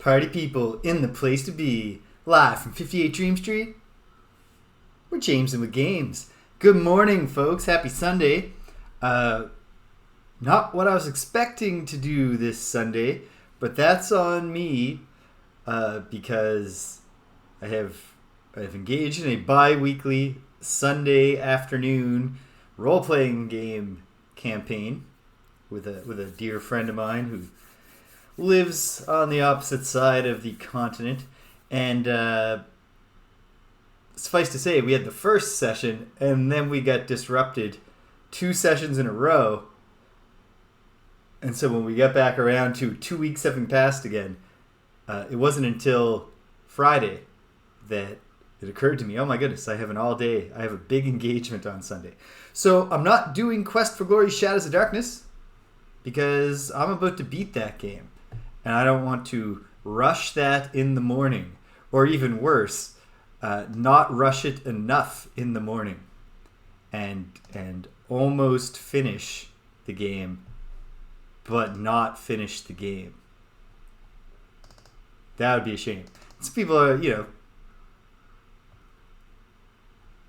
Party people in the place to be. Live from 58 Dream Street. We're Jamesin' with Games. Good morning, folks. Happy Sunday. Not what I was expecting to do this Sunday, but that's on me because I have engaged in a bi-weekly Sunday afternoon role-playing game campaign with a dear friend of mine who lives on the opposite side of the continent. And suffice to say, we had the first session, and then we got disrupted 2 sessions in a row. And so when we got back around to 2 weeks having passed again, it wasn't until Friday that it occurred to me, oh my goodness, I have an all day, I have a big engagement on Sunday. So I'm not doing Quest for Glory Shadows of Darkness because I'm about to beat that game. And I don't want to rush that in the morning. Or even worse, not rush it enough in the morning. And almost finish the game, but not finish the game. That would be a shame. Some people are,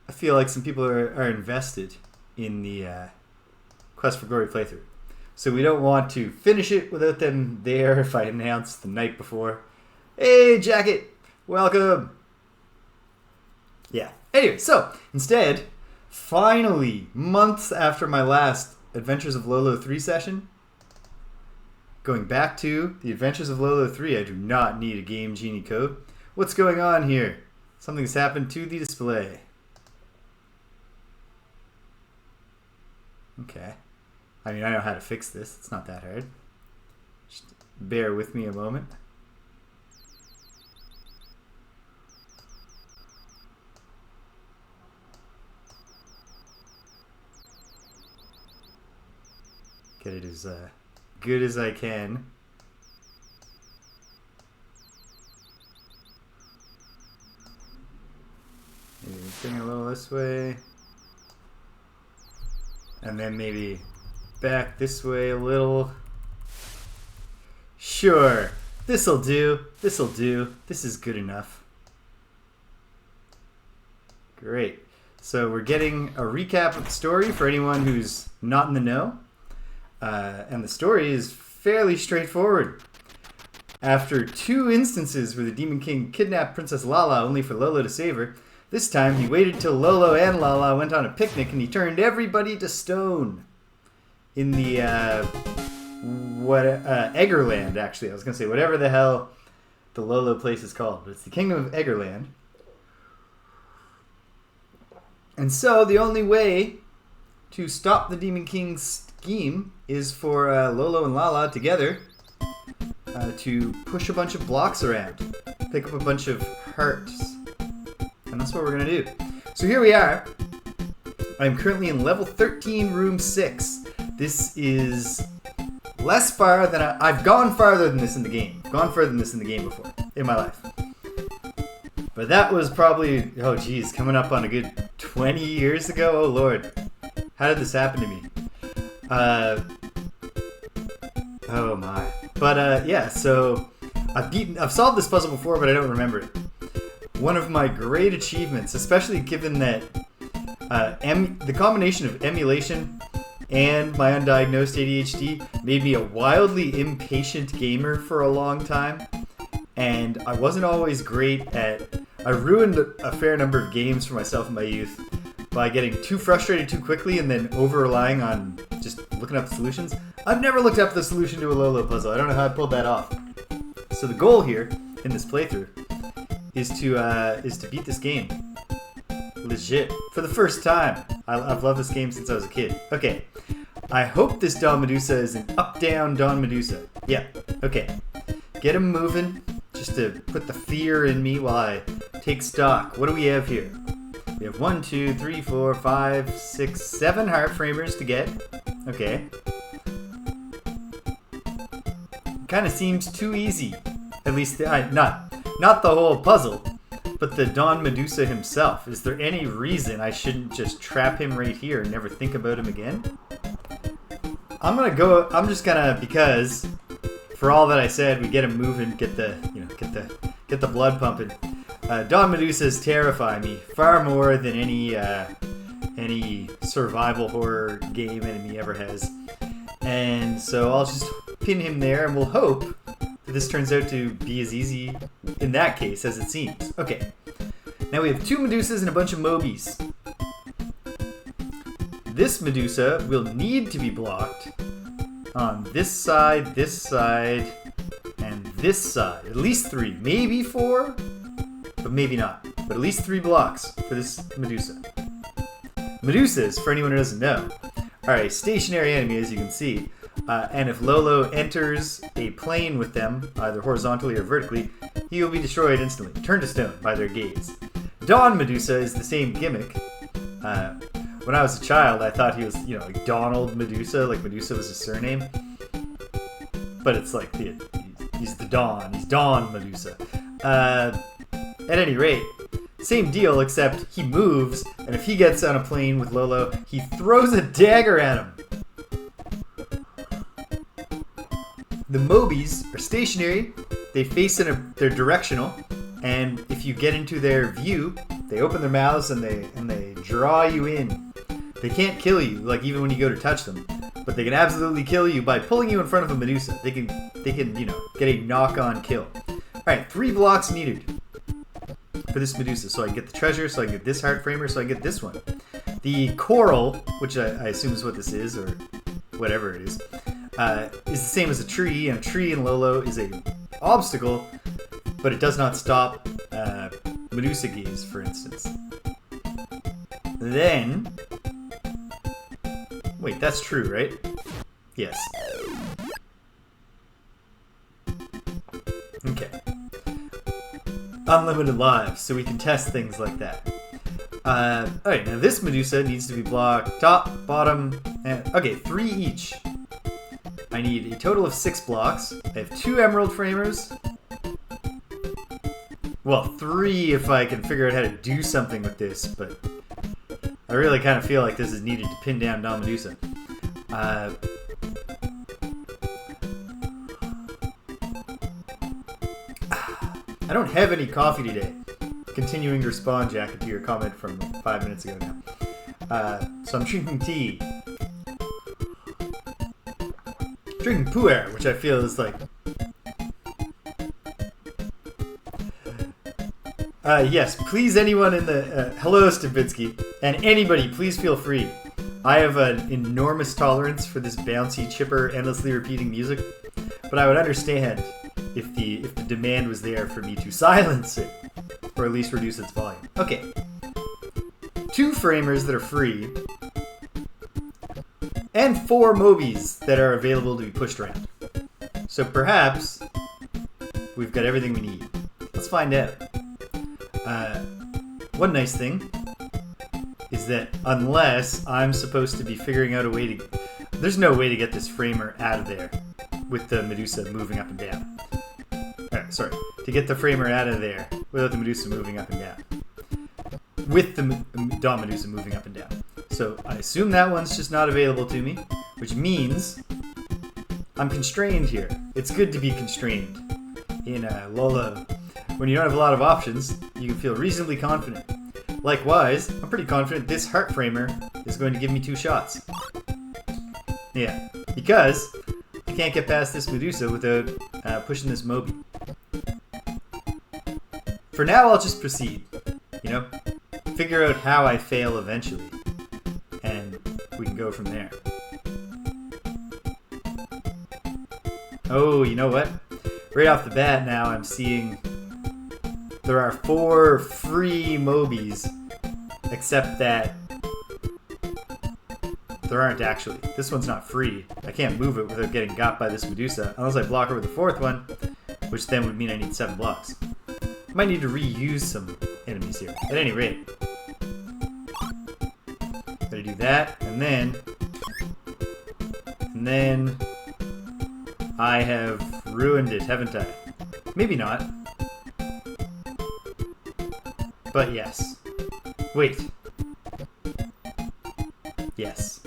I feel like some people are invested in the Quest for Glory playthrough. So we don't want to finish it without them there if I announce the night before. Hey, Jacket! Welcome! Yeah. Anyway, so instead, finally, months after my last Adventures of Lolo 3 session, going back to the Adventures of Lolo 3, I do not need a Game Genie code. What's going on here? Something's happened to the display. Okay. I mean, I know how to fix this. It's not that hard. Just bear with me a moment. Get it as good as I can. Maybe bring it a little this way. And then maybe back this way a little. Sure. This'll do. This'll do. This is good enough. Great. So we're getting a recap of the story for anyone who's not in the know. And the story is fairly straightforward. After 2 instances where the Demon King kidnapped Princess Lala only for Lolo to save her, this time he waited till Lolo and Lala went on a picnic and he turned everybody to stone. In the, Eggerland, actually. I was going to say whatever the hell the Lolo place is called. But it's the Kingdom of Eggerland. And so the only way to stop the Demon King's scheme is for Lolo and Lala together to push a bunch of blocks around. Pick up a bunch of hearts. And that's what we're going to do. So here we are. I'm currently in level 13, room 6. This is less far than I've gone farther than this in the game. Gone further than this in the game before in my life. But that was probably, oh geez, coming up on a good 20 years ago. Oh Lord. How did this happen to me? Oh my. But yeah, so I've solved this puzzle before, but I don't remember it. One of my great achievements, especially given that the combination of emulation and my undiagnosed ADHD made me a wildly impatient gamer for a long time. And I wasn't always great I ruined a fair number of games for myself in my youth by getting too frustrated too quickly and then over-relying on just looking up the solutions. I've never looked up the solution to a Lolo puzzle. I don't know how I pulled that off. So the goal here in this playthrough is to beat this game. Legit. For the first time. I've loved this game since I was a kid. Okay. I hope this Don Medusa is an up-down Don Medusa. Yeah. Okay. Get him moving. Just to put the fear in me while I take stock. What do we have here? We have 1, 2, 3, 4, 5, 6, 7 heart framers to get. Okay. Kind of seems too easy. At least, not the whole puzzle, but the Don Medusa himself. Is there any reason I shouldn't just trap him right here and never think about him again? I'm just gonna, because for all that I said, we get him moving, get the, get the blood pumping. Dawn Medusas terrify me far more than any survival horror game enemy ever has. And so I'll just pin him there, and we'll hope that this turns out to be as easy in that case as it seems. Okay. Now we have 2 Medusas and a bunch of Mobies. This Medusa will need to be blocked on this side, and this side. At least 3. Maybe 4, but maybe not. But at least 3 blocks for this Medusa. Medusas, for anyone who doesn't know, are a stationary enemy, as you can see. And if Lolo enters a plane with them, either horizontally or vertically, he will be destroyed instantly, turned to stone by their gaze. Dawn Medusa is the same gimmick. When I was a child, I thought he was, like Donald Medusa, like Medusa was his surname. But it's like, he's the Dawn. He's Dawn Medusa. At any rate, same deal, except he moves, and if he gets on a plane with Lolo, he throws a dagger at him. The Mobies are stationary. They face they're directional, and if you get into their view, they open their mouths and they draw you in. They can't kill you, like even when you go to touch them, but they can absolutely kill you by pulling you in front of a Medusa. They can get a knock-on kill. All right, 3 blocks needed for this Medusa, so I can get the treasure, so I can get this heart framer, so I can get this one. The coral, which I assume is what this is, or whatever it is the same as a tree, and a tree in Lolo is a obstacle, but it does not stop Medusa gaze, for instance. Then, wait, that's true, right? Yes. Okay. Unlimited lives, so we can test things like that. Alright, now this Medusa needs to be blocked top, bottom, and... Okay, 3 each. I need a total of 6 blocks. I have 2 emerald framers. Well, 3 if I can figure out how to do something with this, but I really kind of feel like this is needed to pin down Dawn Medusa. I don't have any coffee today. Continuing to respond, Jack, to your comment from 5 minutes ago now. So I'm drinking tea. Drinking pu'er, which I feel is like... yes, please anyone in the... hello, Stavinsky. And anybody, please feel free. I have an enormous tolerance for this bouncy, chipper, endlessly repeating music. But I would understand if the demand was there for me to silence it. Or at least reduce its volume. Okay. 2 framers that are free. And 4 Mobies that are available to be pushed around. So perhaps we've got everything we need. Let's find out. One nice thing is that unless I'm supposed to be figuring out a way to... There's no way to get this framer out of there with the Medusa moving up and down. Sorry. To get the framer out of there without the Medusa moving up and down. With the Dawn Medusa moving up and down. So I assume that one's just not available to me, which means I'm constrained here. It's good to be constrained in Lolo. When you don't have a lot of options, you can feel reasonably confident. Likewise, I'm pretty confident this heart framer is going to give me 2 shots. Yeah, because I can't get past this Medusa without pushing this Moby. For now, I'll just proceed. Figure out how I fail eventually. And we can go from there. Oh, you know what? Right off the bat now, I'm seeing there are 4 free Mobies, except that there aren't actually. This one's not free. I can't move it without getting got by this Medusa, unless I block her with the 4th one, which then would mean I need 7 blocks. I might need to reuse some enemies here. At any rate, gotta do that, and then I have ruined it, haven't I? Maybe not. But yes. Wait. Yes.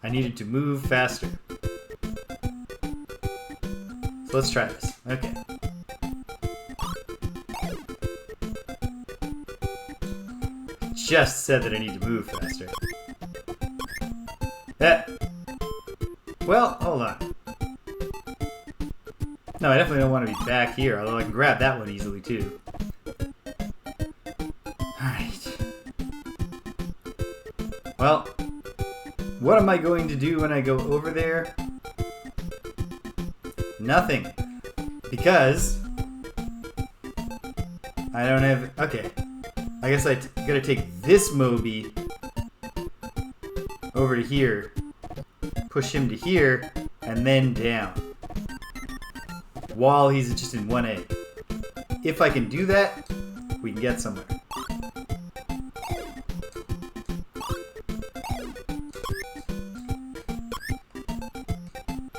I needed to move faster. So let's try this. Okay. Just said that I need to move faster. Well, hold on. No, I definitely don't want to be back here, although I can grab that one easily, too. Alright. Well, what am I going to do when I go over there? Nothing. Because I don't have... Okay. I guess I gotta take this Moby over to here, push him to here, and then down. While he's just in 1A. If I can do that, we can get somewhere.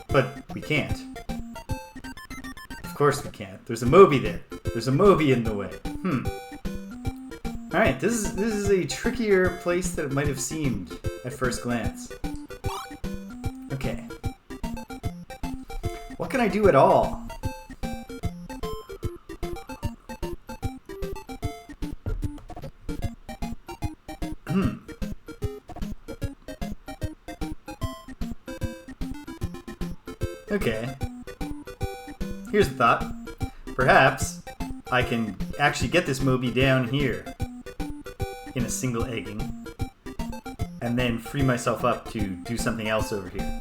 But we can't. Of course we can't. There's a Moby there. There's a Moby in the way. Alright, this is a trickier place than it might have seemed at first glance. Okay. What can I do at all? Okay. Here's a thought. Perhaps I can actually get this Moby down here in a single egging and then free myself up to do something else over here.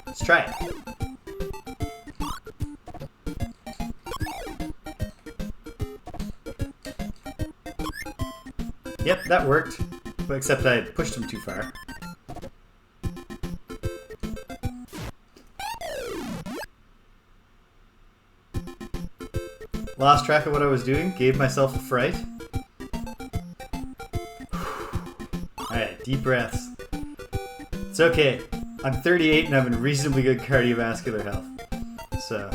Let's try it. Yep, that worked. Except I pushed him too far. Lost track of what I was doing, gave myself a fright. Alright, deep breaths. It's okay. I'm 38 and I'm in reasonably good cardiovascular health. So,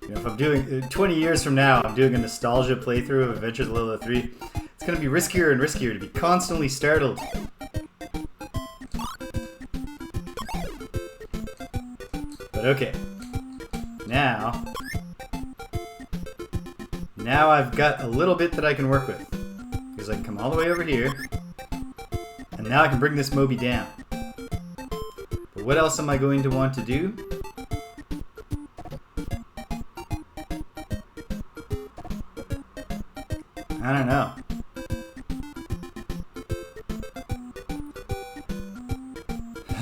you know, if I'm doing 20 years from now, I'm doing a nostalgia playthrough of Adventures of Lolo 3. It's going to be riskier and riskier to be constantly startled. But okay. Now I've got a little bit that I can work with. Because I can come all the way over here. And now I can bring this Moby down. But what else am I going to want to do? I don't know.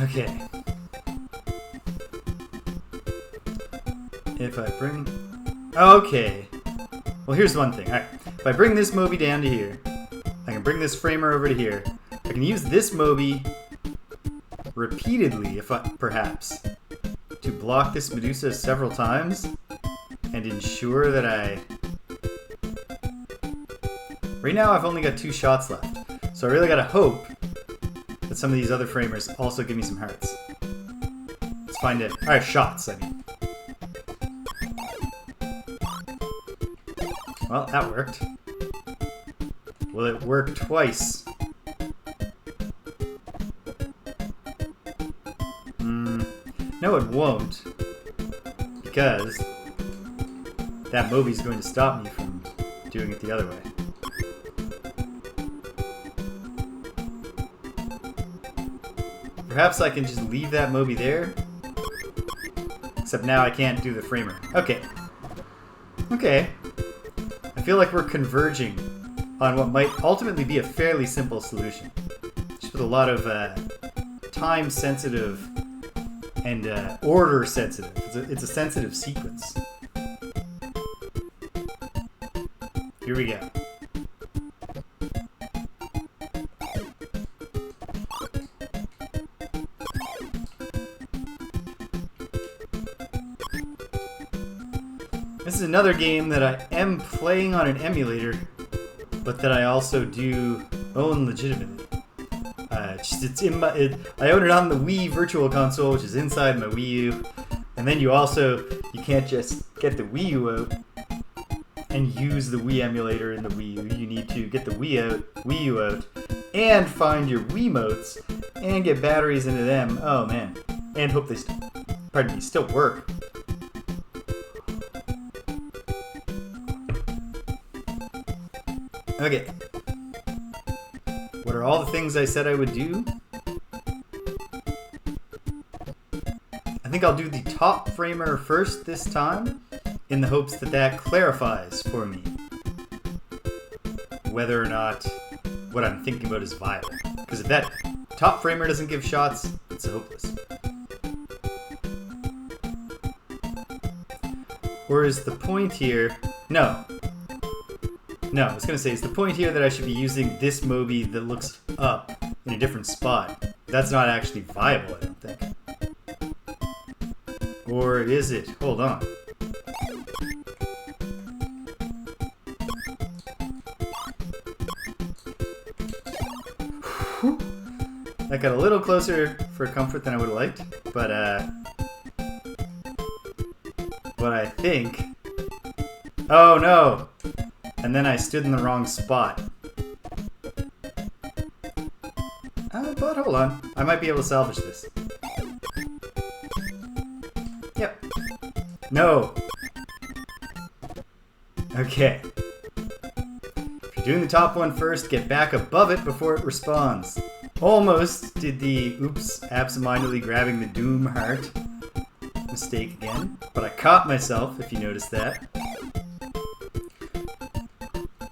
Okay. If I bring... Okay. Well, here's one thing. Alright. If I bring this Moby down to here, I can bring this framer over to here. I can use this Moby repeatedly, perhaps, to block this Medusa several times and ensure that I... Right now, I've only got 2 shots left, so I really gotta hope that some of these other framers also give me some hearts. Let's find it. Alright, shots, I mean. Well, that worked. Will it work twice? No, it won't. Because that Moby's going to stop me from doing it the other way. Perhaps I can just leave that Moby there. Except now I can't do the framer. Okay. Okay. I feel like we're converging on what might ultimately be a fairly simple solution. Just with a lot of time-sensitive and order-sensitive. It's a sensitive sequence. Here we go. This is another game that I am playing on an emulator, but that I also do own legitimately. I own it on the Wii Virtual Console, which is inside my Wii U. And then you can't just get the Wii U out and use the Wii emulator in the Wii U. You need to get the Wii U out, and find your Wiimotes, and get batteries into them. Oh man. And hope they still work. Okay. What are all the things I said I would do? I think I'll do the top framer first this time, in the hopes that that clarifies for me whether or not what I'm thinking about is viable. Because if that top framer doesn't give shots, it's hopeless. Or is the point here... No. No, I was going to say, is the point here that I should be using this Moby that looks up in a different spot? That's not actually viable, I don't think. Or is it? Hold on. Whew. That got a little closer for comfort than I would have liked, but I think... Oh no! And then I stood in the wrong spot. But hold on. I might be able to salvage this. Yep. No! Okay. If you're doing the top one first, get back above it before it responds. Almost did the oops, absentmindedly grabbing the Doom heart mistake again, but I caught myself, if you noticed that.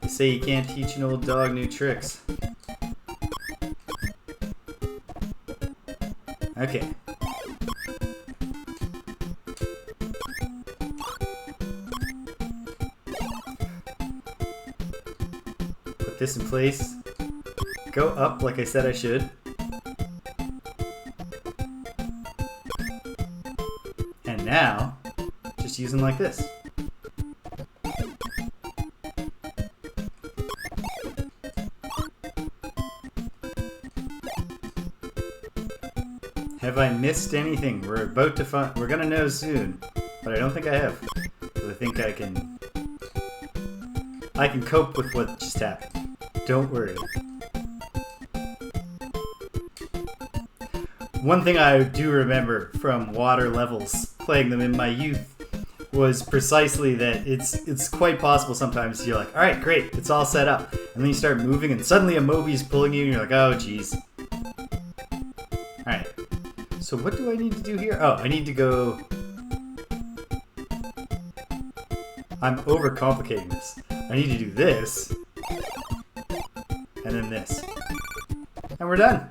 They say you can't teach an old dog new tricks. Okay. Put this in place. Go up like I said I should. And now, just use them like this. Have I missed anything? We're about to find. We're gonna know soon, but I don't think I have. I think I can cope with what just happened. Don't worry. One thing I do remember from water levels, playing them in my youth, was precisely that it's quite possible sometimes you're like, alright, great, it's all set up. And then you start moving and suddenly a Moby's pulling you and you're like, oh jeez. Alright. So what do I need to do here? Oh, I need to go... I'm overcomplicating this. I need to do this. And then this. And we're done.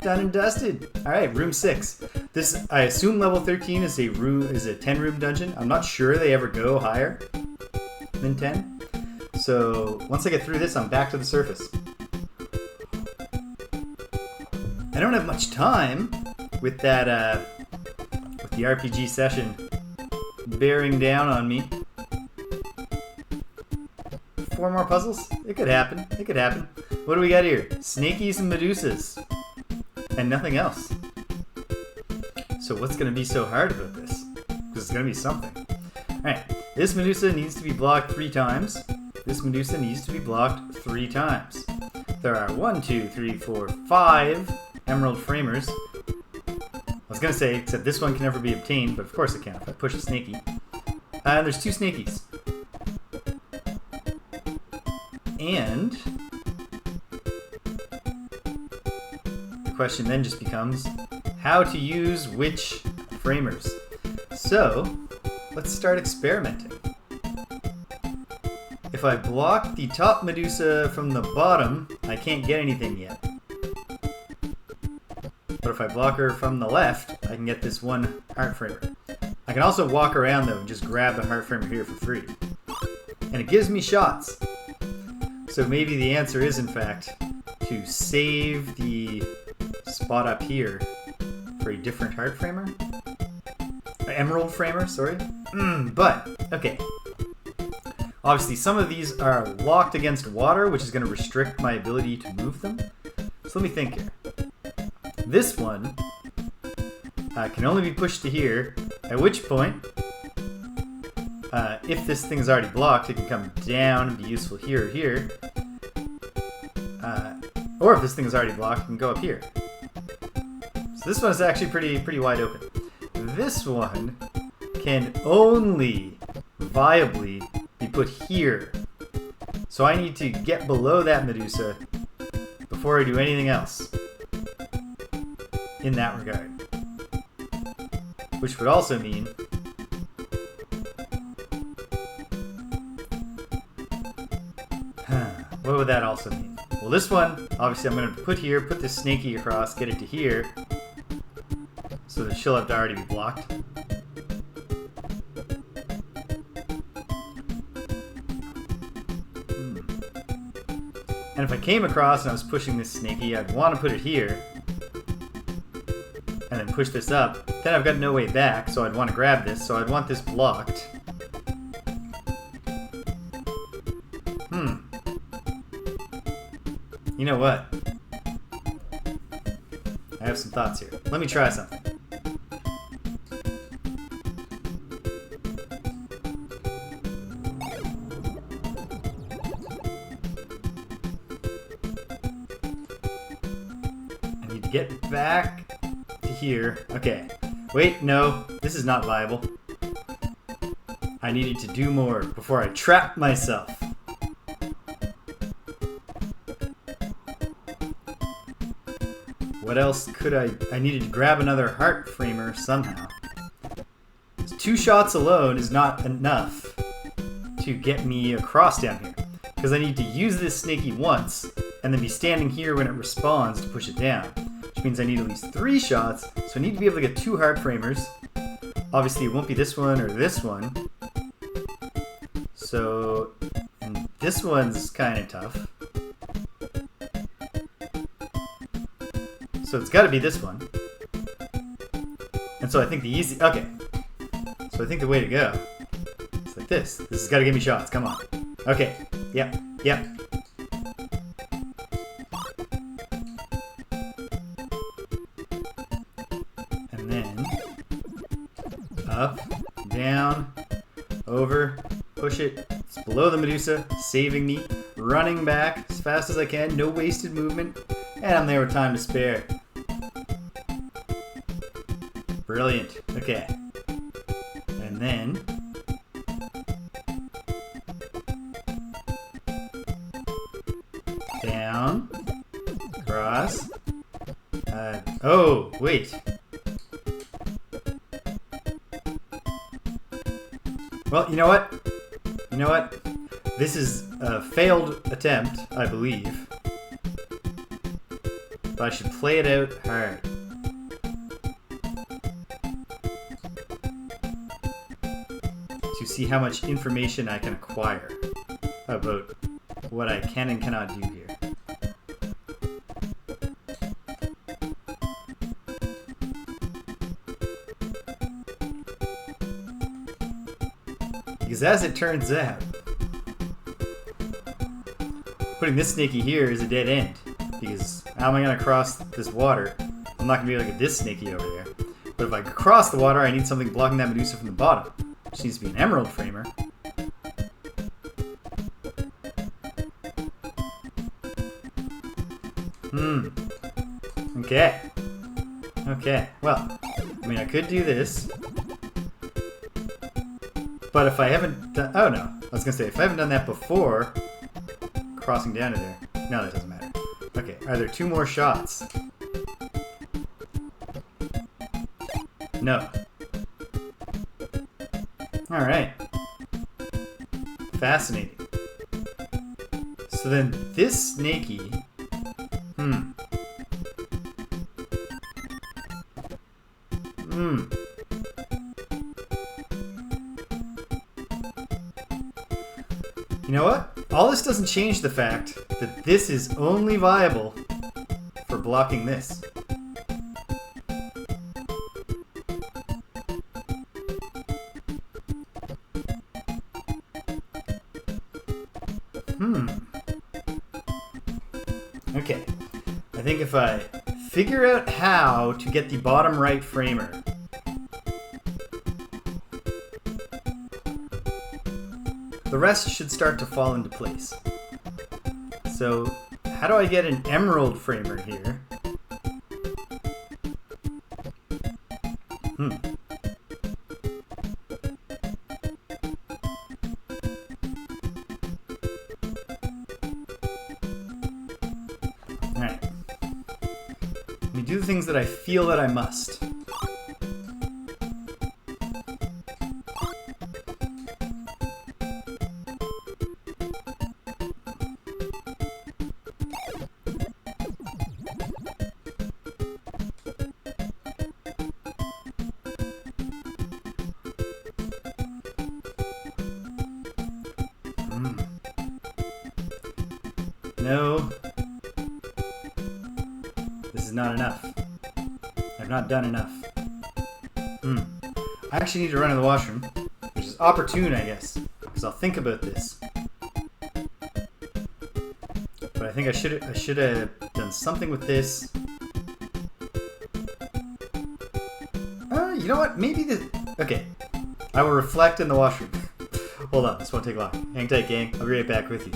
Done and dusted. Alright, room 6. This, I assume level 13 is a 10-room dungeon. I'm not sure they ever go higher than 10. So once I get through this, I'm back to the surface. I don't have much time with that, with the RPG session bearing down on me. 4 more puzzles? It could happen. It could happen. What do we got here? Snakies and Medusas. And nothing else. So what's going to be so hard about this? Because it's going to be something. Alright, this Medusa needs to be blocked 3 times. This Medusa needs to be blocked 3 times. There are 1, 2, 3, 4, 5 emerald framers. I was going to say, except this one can never be obtained, but of course it can if I push a snaky. There's 2 snakies. And the question then just becomes how to use which framers. So let's start experimenting. If I block the top Medusa from the bottom, I can't get anything yet. But if I block her from the left, I can get this one heart framer. I can also walk around though and just grab the heart framer here for free. And it gives me shots. So maybe the answer is, in fact, to save the spot up here for a different heart framer? Emerald framer, sorry. But, okay. Obviously, some of these are locked against water, which is going to restrict my ability to move them. So let me think here. This one can only be pushed to here, at which point, if this thing is already blocked, it can come down and be useful here or here. Or if this thing is already blocked, it can go up here. So this one is actually pretty wide open. This one can only viably be put here. So I need to get below that Medusa before I do anything else in that regard. Which would also mean what would that also mean? Well, this one, obviously I'm going to put here, put this snaky across, get it to here, so that she'll have to already be blocked. And if I came across and I was pushing this snaky, I'd want to put it here, and then push this up. Then I've got no way back, so I'd want to grab this, so I'd want this blocked. You know what? I have some thoughts here. Let me try something. I need to get back to here. Okay. Wait, no. This is not viable. I needed to do more before I trap myself. What else could I needed to grab another heart framer somehow. 2 shots alone is not enough to get me across down here. Because I need to use this snaky once, and then be standing here when it responds to push it down. Which means I need at least 3 shots, so I need to be able to get 2 heart framers. Obviously it won't be this one or this one. So, and this one's kind of tough. So it's got to be this one. And so I think the easy... Okay. So I think the way to go is like this. This has got to give me shots. Come on. Okay. Yep. Yep. And then up, down, over, push it. It's below the Medusa, saving me. Running back as fast as I can. No wasted movement. And I'm there with time to spare. Brilliant. Okay. And then down, across. Oh, wait. Well, you know what? You know what? This is a failed attempt, I believe. But I should play it out hard. To see how much information I can acquire about what I can and cannot do here. Because as it turns out, putting this snaky here is a dead end. Because how am I going to cross this water? I'm not going to be able to get this snaky over there. But if I cross the water, I need something blocking that Medusa from the bottom. Which needs to be an emerald framer. Okay. Okay. Well, I mean, I could do this. But if I haven't done... Oh, no. I was going to say, if I haven't done that before crossing down to there... No, that doesn't matter. Okay. Are there 2 more shots? No. Alright. Fascinating. So then this snaky... You know what? All this doesn't change the fact that this is only viable for blocking this. Okay. I think if I figure out how to get the bottom right framer, the rest should start to fall into place. So, how do I get an emerald framer here? the things that I feel that I must. No. This is not enough. I've not done enough. I actually need to run to the washroom, which is opportune, I guess, because I'll think about this. But I think I should have done something with this. You know what? Maybe this. Okay, I will reflect in the washroom. Hold on, this won't take long. Hang tight, gang. I'll be right back with you.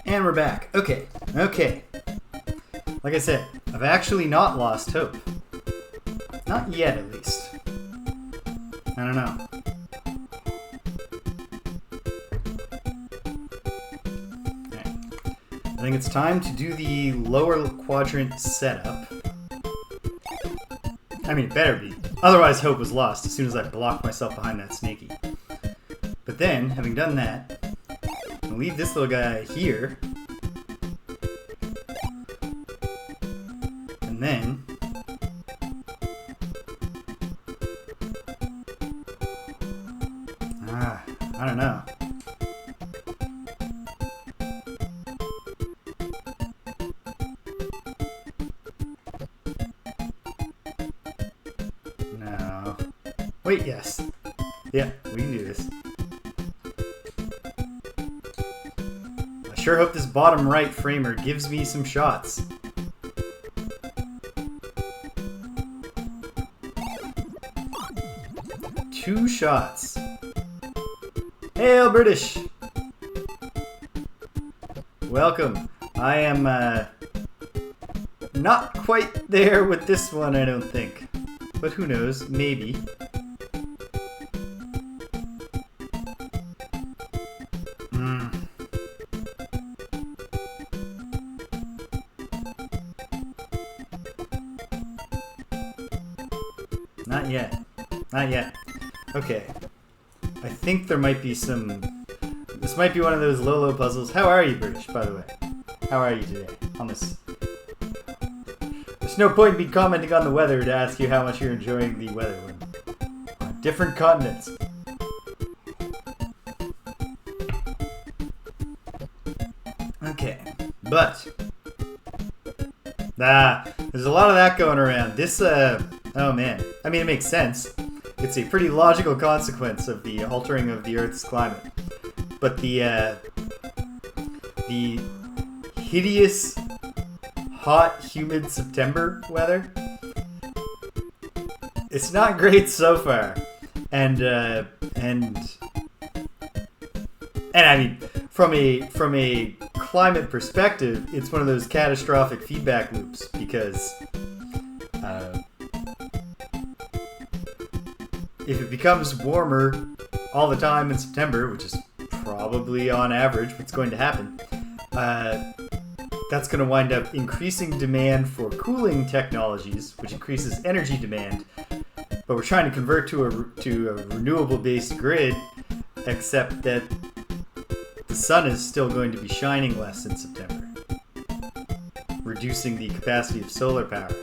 And we're back. Okay. Like I said, I've actually not lost hope. Not yet, at least. I don't know. Okay. I think it's time to do the lower quadrant setup. I mean, it better be. Otherwise, hope was lost as soon as I blocked myself behind that snaky. But then, having done that, I'll leave this little guy here. And then I don't know. No. Wait, yes. Yeah, we can do this. I sure hope this bottom right framer gives me some shots. Two shots. Hail, British! Welcome. I am not quite there with this one, I don't think. But who knows? Maybe. Not yet. Not yet. Okay. I think there might be some... This might be one of those Lolo puzzles. How are you, British, by the way? How are you today on this? There's no point in me commenting on the weather to ask you how much you're enjoying the weather on different continents. Okay. But... there's a lot of that going around. This, oh man. I mean, it makes sense. It's a pretty logical consequence of the altering of the Earth's climate. But the hideous, hot, humid September weather, it's not great so far. And I mean, from a climate perspective, it's one of those catastrophic feedback loops because becomes warmer all the time in September, which is probably on average what's going to happen, that's going to wind up increasing demand for cooling technologies, which increases energy demand. But we're trying to convert to a renewable-based grid, except that the sun is still going to be shining less in September, reducing the capacity of solar power.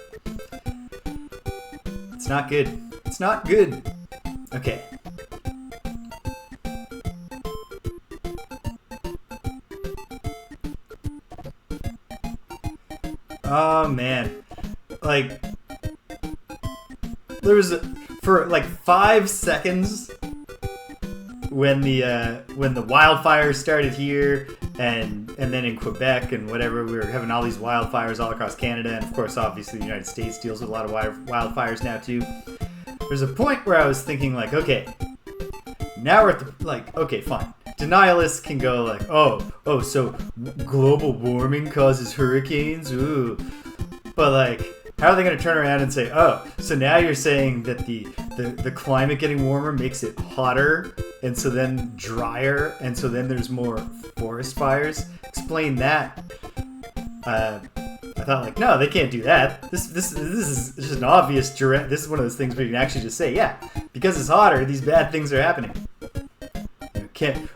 It's not good. It's not good. Okay. Oh man, like there was for like 5 seconds when the wildfires started here and then in Quebec and whatever, we were having all these wildfires all across Canada, and of course obviously the United States deals with a lot of wildfires now too. There's a point where I was thinking like, okay, now we're at the, like, okay, fine. Denialists can go like, oh, so global warming causes hurricanes? Ooh. But like, how are they going to turn around and say, oh, so now you're saying that the climate getting warmer makes it hotter, and so then drier, and so then there's more forest fires? Explain that. I thought like, no, they can't do that. This is just an obvious direct. This is one of those things where you can actually just say, yeah, because it's hotter, these bad things are happening.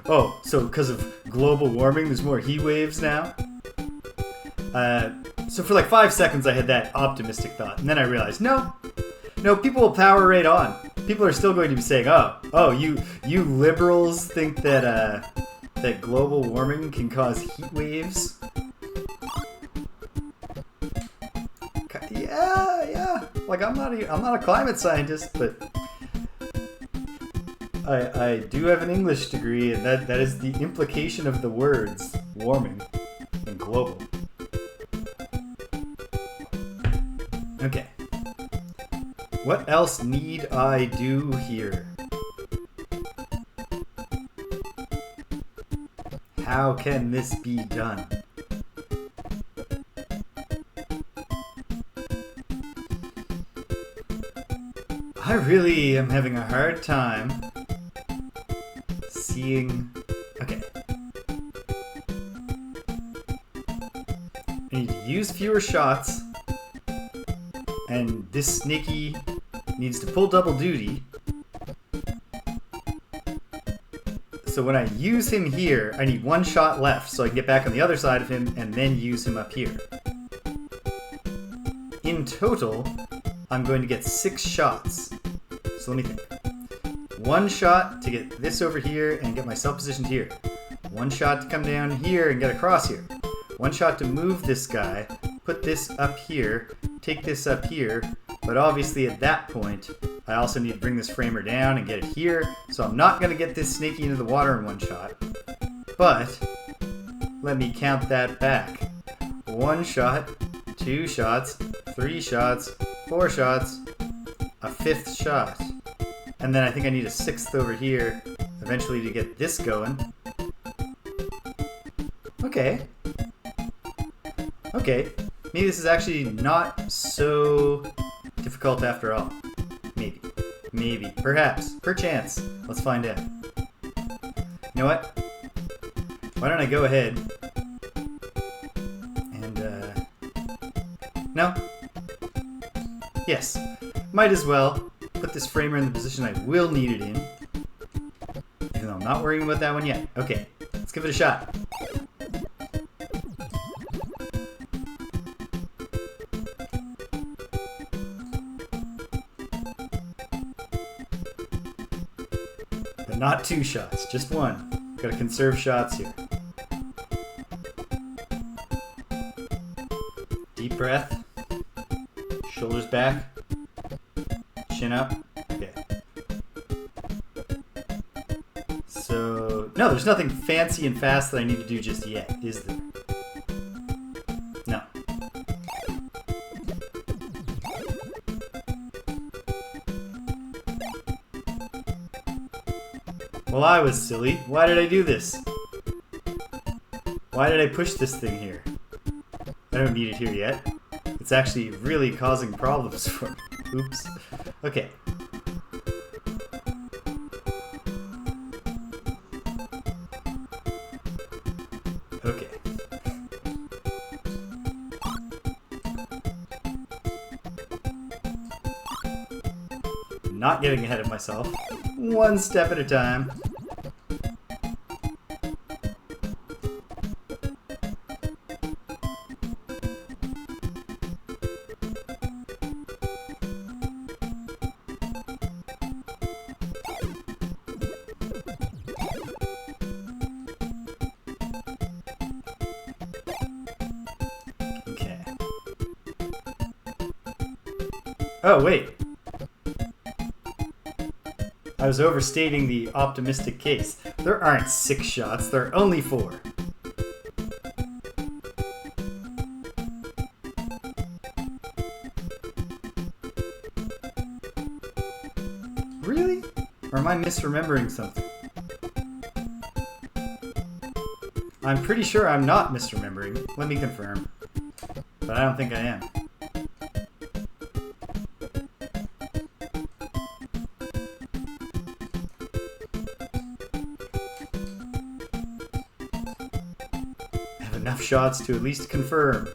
Oh, so because of global warming, there's more heat waves now? So for like 5 seconds I had that optimistic thought, and then I realized, no, people will power right on. People are still going to be saying, oh, you liberals think that that global warming can cause heat waves? Yeah. Like I'm not a climate scientist, but I do have an English degree, and that is the implication of the words warming and global. Okay. What else need I do here? How can this be done? I really am having a hard time seeing... Okay. I need to use fewer shots, and this snaky needs to pull double duty. So when I use him here, I need 1 shot left so I can get back on the other side of him and then use him up here. In total, I'm going to get 6 shots. So let me think. 1 shot to get this over here and get myself positioned here. 1 shot to come down here and get across here. 1 shot to move this guy, put this up here, take this up here, but obviously at that point, I also need to bring this framer down and get it here, so I'm not going to get this snaky into the water in 1 shot. But, let me count that back. 1 shot, 2 shots, 3 shots, 4 shots, a 5th shot. And then I think I need a 6th over here, eventually to get this going. Okay. Maybe this is actually not so difficult after all. Maybe. Perhaps. Perchance. Let's find out. You know what? Why don't I go ahead and, no? Yes. Might as well put this framer in the position I will need it in. Even though I'm not worrying about that one yet. Okay. Let's give it a shot. But not 2 shots, just 1. Gotta conserve shots here. Deep breath. Shoulders back. Chin up. Okay. So, no, there's nothing fancy and fast that I need to do just yet, is there? No. Well, I was silly. Why did I do this? Why did I push this thing here? I don't need it here yet. It's actually really causing problems for me. Oops. Okay. Okay. Not getting ahead of myself. One step at a time. Okay. Oh, wait. I was overstating the optimistic case. There aren't 6 shots, there are only 4. Really? Or am I misremembering something? I'm pretty sure I'm not misremembering. Let me confirm. But I don't think I am. Enough shots to at least confirm.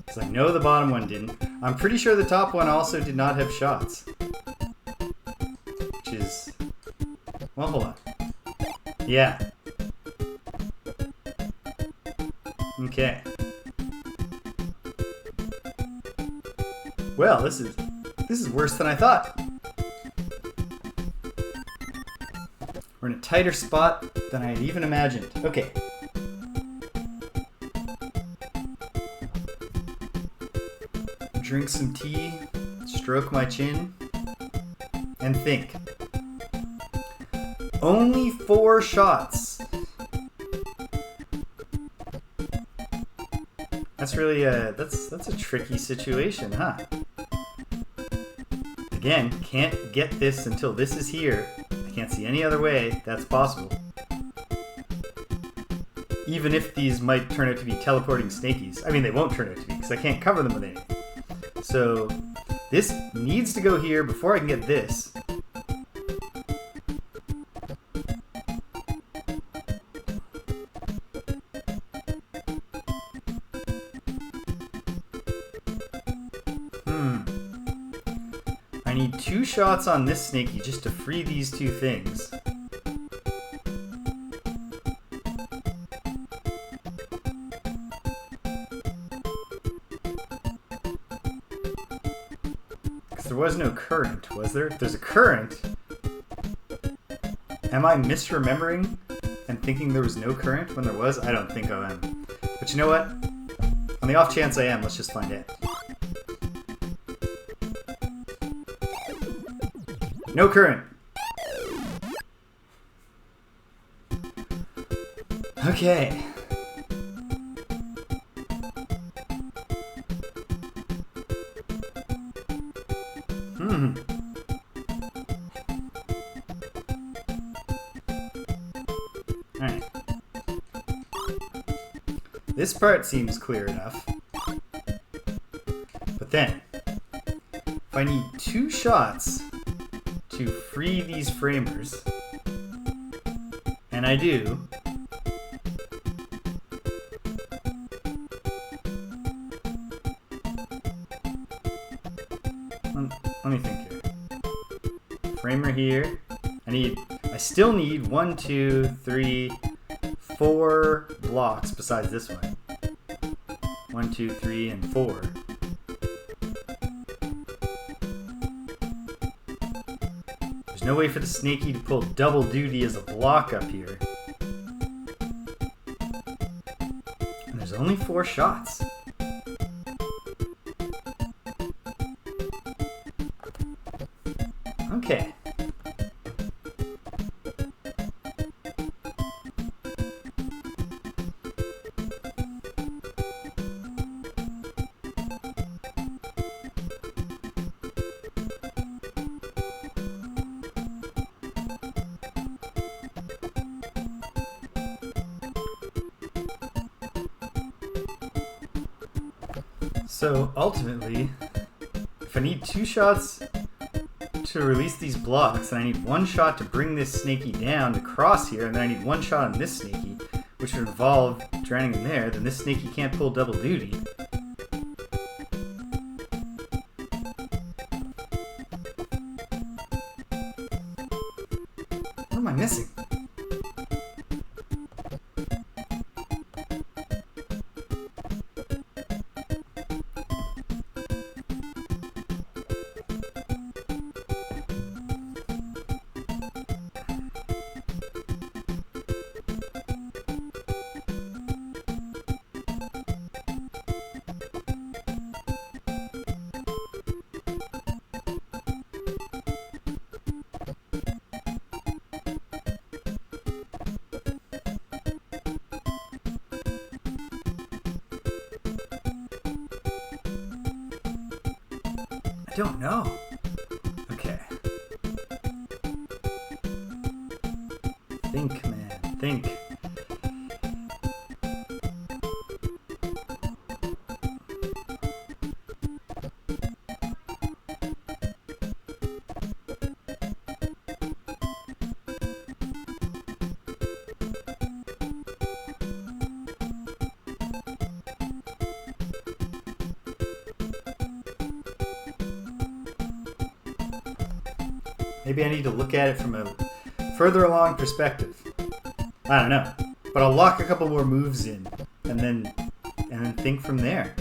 Because I know the bottom one didn't. I'm pretty sure the top one also did not have shots. Which is... Well, hold on. Yeah. Okay. Well, this is worse than I thought. We're in a tighter spot than I had even imagined. Okay. Drink some tea, stroke my chin, and think. Only 4 shots. That's really that's a tricky situation, huh? Again, can't get this until this is here. Can't see any other way that's possible. Even if these might turn out to be teleporting snakies. I mean, they won't turn out to be because I can't cover them with anything. So this needs to go here before I can get this. I need 2 shots on this snaky just to free these 2 things. Because there was no current, was there? If there's a current, am I misremembering and thinking there was no current when there was? I don't think I am. But you know what? On the off chance I am, let's just find out. No current. Okay. Alright. This part seems clear enough. But then, if I need 2 shots to free these framers, and I do, let me think here. Framer here. I still need 1, 2, 3, 4 blocks besides this one. 1, 2, 3, and 4. There's no way for the snaky to pull double duty as a block up here. And there's only 4 shots. Okay. So ultimately, if I need 2 shots to release these blocks, and I need one shot to bring this snaky down to cross here, and then I need one shot on this snaky, which would involve drowning in there. Then this snaky can't pull double duty. What am I missing? I don't know. Okay. Think, man. Think. Maybe I need to look at it from a further along perspective. I don't know. But I'll lock a couple more moves in and then think from there.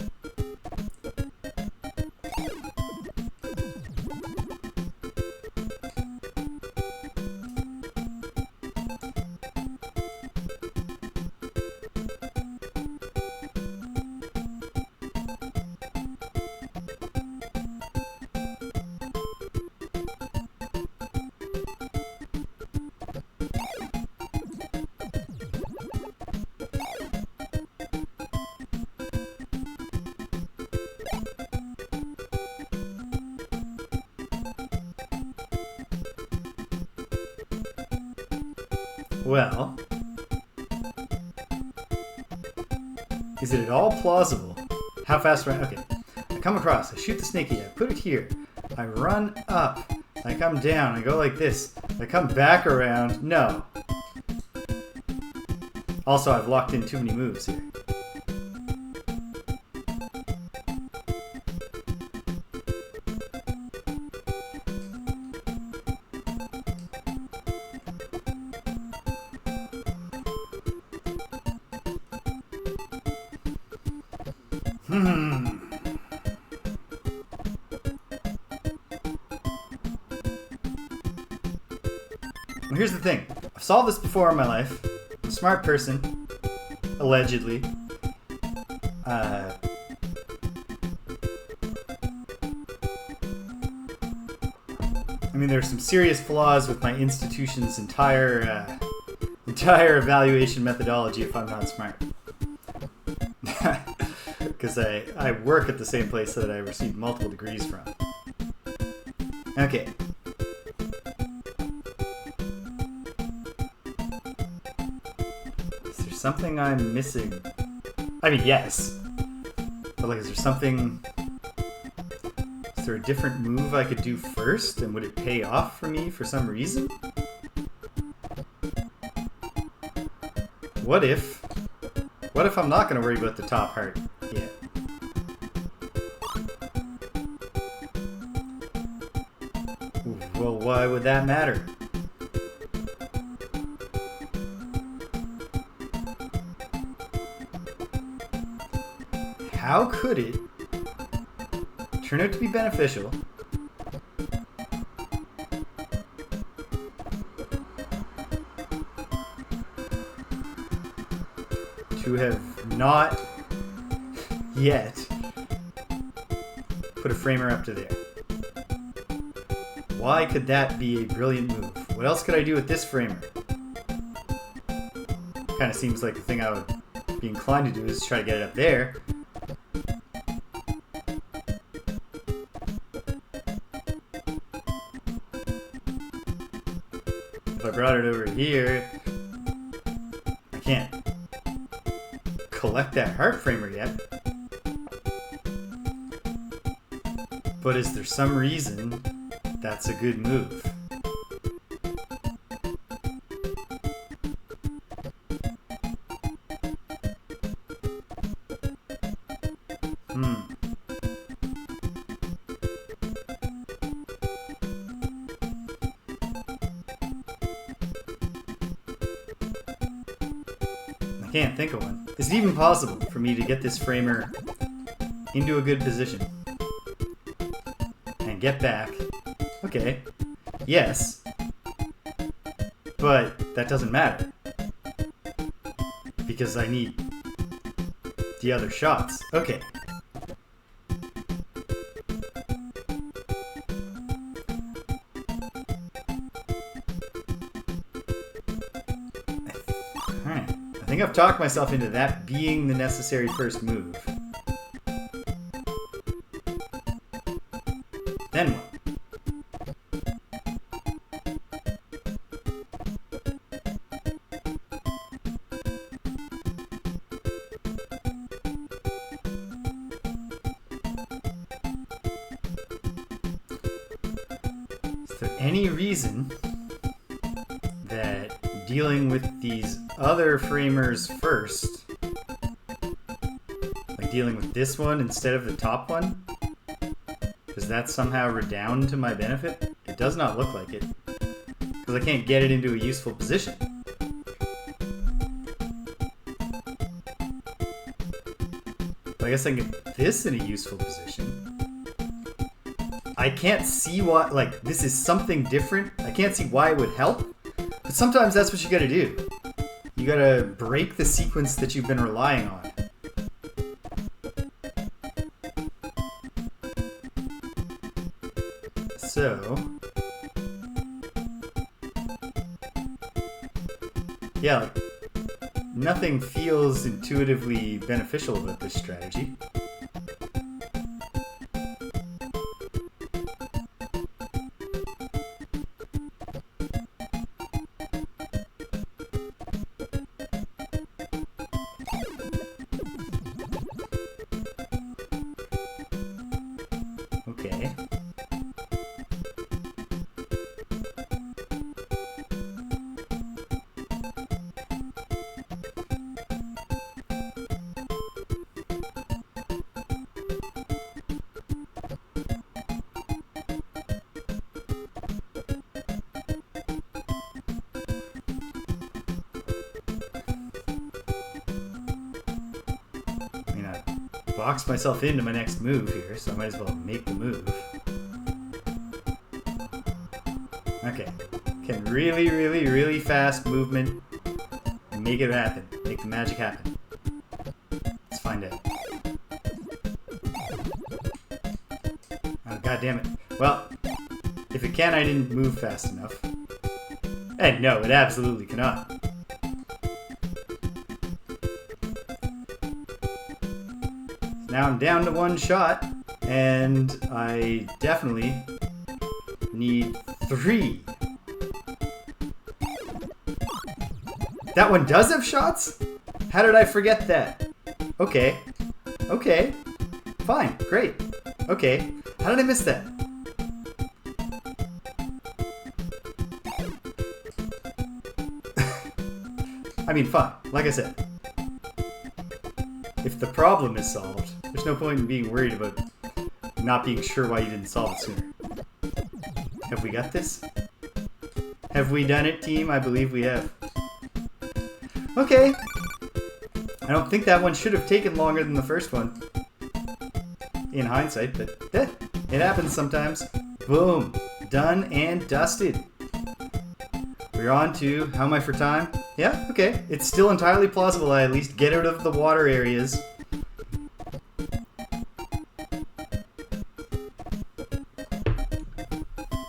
Well, is it at all plausible? How fast do I... Okay. I come across, I shoot the snaky, I put it here, I run up, I come down, I go like this, I come back around. No. Also, I've locked in too many moves here. Well, here's the thing. I've solved this before in my life. I'm a smart person. Allegedly. I mean, there's some serious flaws with my institution's entire evaluation methodology if I'm not smart. Because I work at the same place that I received multiple degrees from. Okay. Is there something I'm missing? I mean, yes. But like, is there something... Is there a different move I could do first? And would it pay off for me for some reason? What if I'm not going to worry about the top heart yet? Well, why would that matter? How could it turn out to be beneficial to have not yet put a framer up to there? Why could that be a brilliant move? What else could I do with this framer? Kind of seems like the thing I would be inclined to do is try to get it up there. If I brought it over here, I can't collect that heart framer yet. But is there some reason that's a good move. I can't think of one. Is it even possible for me to get this framer into a good position? And get back. Okay. Yes. But that doesn't matter. Because I need the other shots. Okay. Alright. I think I've talked myself into that being the necessary first move. Then what? Is there any reason that dealing with these other framers first, like dealing with this one instead of the top one, does that somehow redound to my benefit? It does not look like it, because I can't get it into a useful position. But I guess I can get this in a useful position. I can't see why, like, this is something different. I can't see why it would help, but sometimes that's what you gotta do. You gotta break the sequence that you've been relying on. So, yeah, like, nothing feels intuitively beneficial about this strategy. Okay. I mean, I boxed myself into my next move here, so I might as well make the move. Okay. Can really, really, really fast movement and make it happen. Make the magic happen. Let's find out. Oh, God damn it. Well, if it can, I didn't move fast enough. And no, it absolutely cannot. Now I'm down to one shot, and I definitely need 3. That one does have shots? How did I forget that? Okay. Okay. Fine. Great. Okay. How did I miss that? I mean, fine. Like I said. If the problem is solved, there's no point in being worried about not being sure why you didn't solve it sooner. Have we got this? Have we done it, team? I believe we have. Okay. I don't think that one should have taken longer than the first one. In hindsight, but it happens sometimes. Boom. Done and dusted. We're on to, how am I for time? Yeah, okay. It's still entirely plausible I at least get out of the water areas.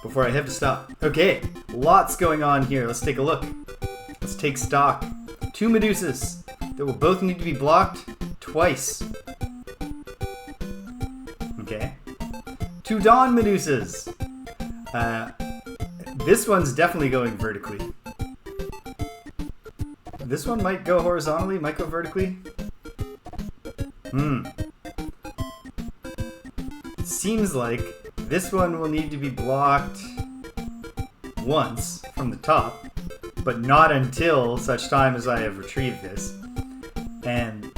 Before I have to stop. Okay, lots going on here. Let's take a look. Let's take stock. 2 Medusas that will both need to be blocked twice. Okay. 2 Dawn Medusas. This one's definitely going vertically. This one might go horizontally, might go vertically. It seems like This one will need to be blocked once from the top, but not until such time as I have retrieved this. And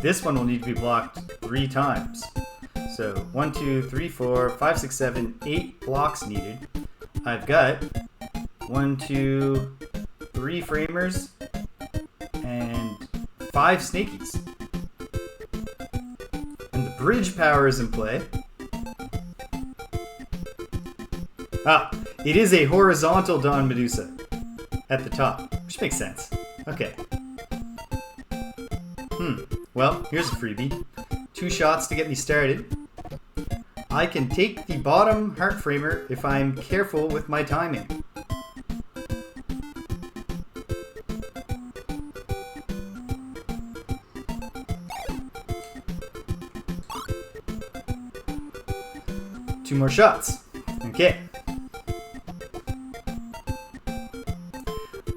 this one will need to be blocked 3 times. So 1, 2, 3, 4, 5, 6, 7, 8 blocks needed. I've got 1, 2, 3 framers and 5 snakies. And the bridge power is in play. Ah, it is a horizontal Dawn Medusa at the top, which makes sense. Okay. Well, here's a freebie. 2 shots to get me started. I can take the bottom heart framer if I'm careful with my timing. Two more shots. Okay.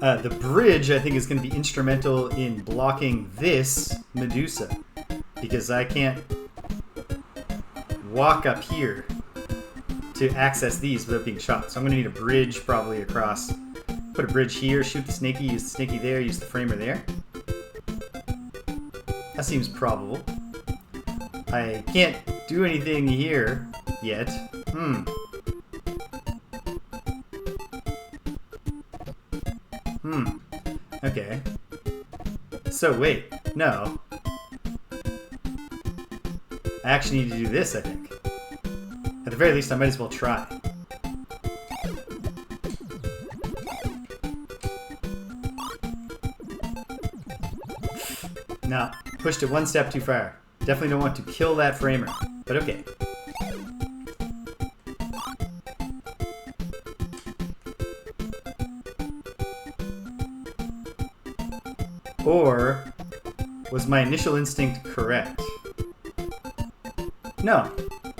The bridge, I think, is going to be instrumental in blocking this Medusa, because I can't walk up here to access these without being shot. So I'm going to need a bridge probably across. Put a bridge here, shoot the snaky, use the snaky there, use the framer there. That seems probable. I can't do anything here yet. Okay. So wait, no. I actually need to do this, I think. At the very least, I might as well try. No, pushed it one step too far. Definitely don't want to kill that framer, but okay. Or was my initial instinct correct? No.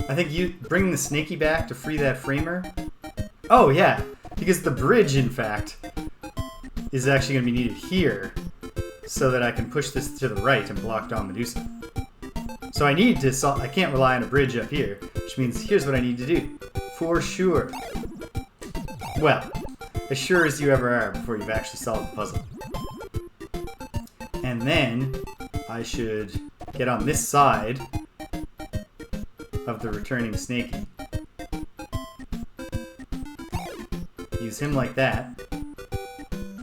I think you bring the snaky back to free that framer. Oh yeah, because the bridge, in fact, is actually going to be needed here so that I can push this to the right and block Dawn Medusa. So I need to solve. I can't rely on a bridge up here, which means here's what I need to do. For sure. Well, as sure as you ever are before you've actually solved the puzzle. And then I should get on this side of the returning snaky. Use him like that.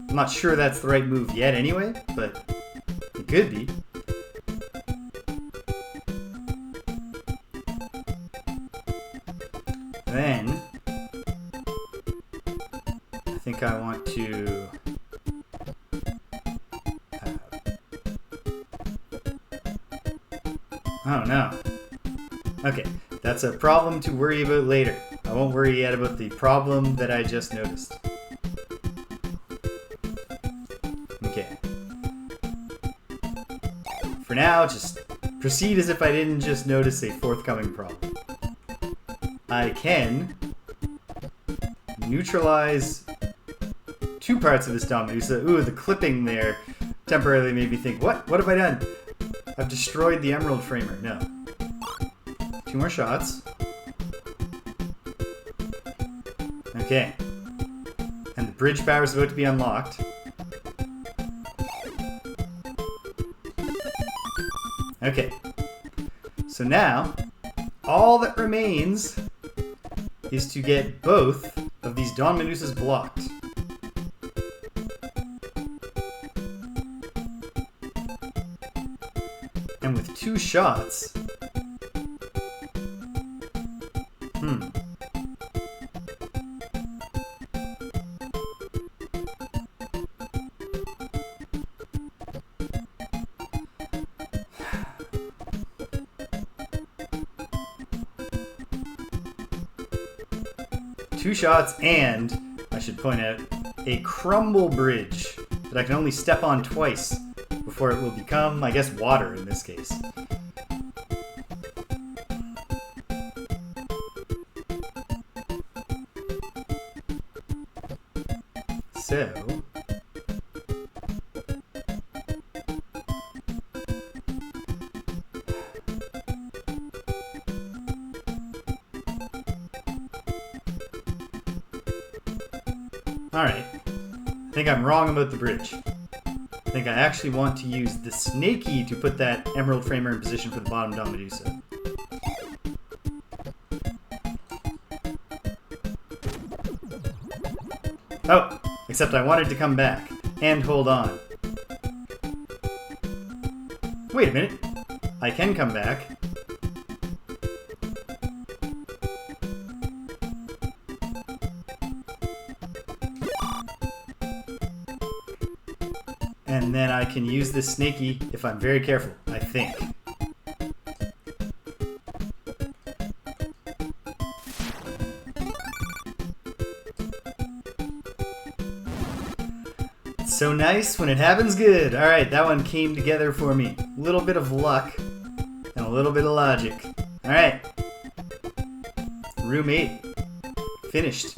I'm not sure that's the right move yet anyway, but it could be. Then I think I want to oh no. Okay, that's a problem to worry about later. I won't worry yet about the problem that I just noticed. Okay. For now, just proceed as if I didn't just notice a forthcoming problem. I can neutralize 2 parts of this Dawn Medusa. Ooh, the clipping there temporarily made me think, what? What have I done? I've destroyed the Emerald Framer. No. 2 more shots. Okay. And the bridge power is about to be unlocked. Okay. So now, all that remains is to get both of these Dawn Medusas blocked. And with 2 shots... Two shots and, I should point out, a crumble bridge that I can only step on twice before it will become, I guess, water in this case. So... Alright. I think I'm wrong about the bridge. I think I actually want to use the snaky to put that Emerald Framer in position for the bottom Dawn Medusa. Oh, except I wanted to come back and hold on. Wait a minute. I can come back. And then I can use this snaky if I'm very careful, I think. It's so nice when it happens good. Alright, that one came together for me. A little bit of luck and a little bit of logic. Alright. Room 8. Finished.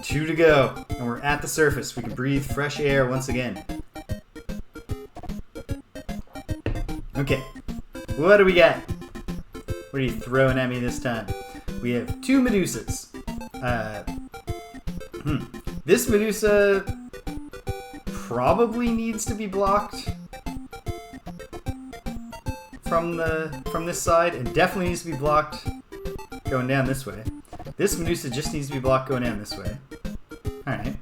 2 to go. And we're at the surface. We can breathe fresh air once again. Okay, what do we got? What are you throwing at me this time? We have 2 Medusas. This Medusa probably needs to be blocked from this side, and definitely needs to be blocked going down this way. This Medusa just needs to be blocked going down this way. Alright.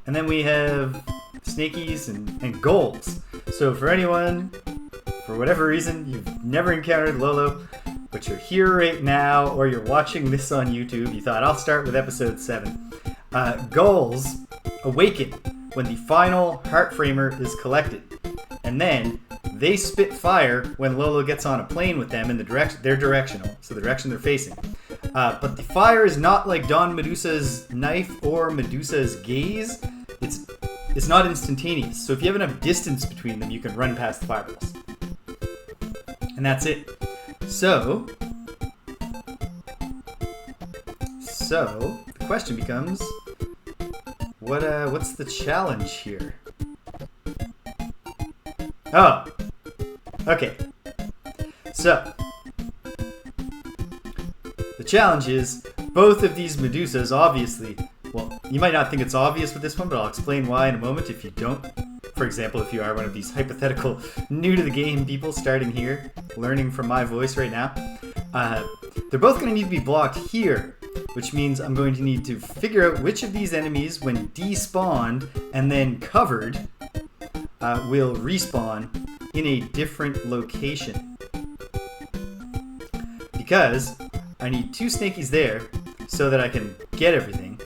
And then we have snakies and golds. So for anyone, for whatever reason, you've never encountered Lolo, but you're here right now, or you're watching this on YouTube, you thought, I'll start with episode 7. Gulls awaken when the final heart framer is collected. And then they spit fire when Lolo gets on a plane with them in the direction, they're directional, so the direction they're facing. But the fire is not like Dawn Medusa's knife or Medusa's gaze. It's not instantaneous, so if you have enough distance between them, you can run past the fireballs. And that's it. So the question becomes, what's the challenge here? Oh, okay. So the challenge is both of these Medusas, obviously. Well, you might not think it's obvious with this one, but I'll explain why in a moment if you don't. For example, if you are one of these hypothetical new to the game people starting here, learning from my voice right now, they're both going to need to be blocked here, which means I'm going to need to figure out which of these enemies, when despawned and then covered, will respawn in a different location. Because I need 2 snakies there so that I can get everything.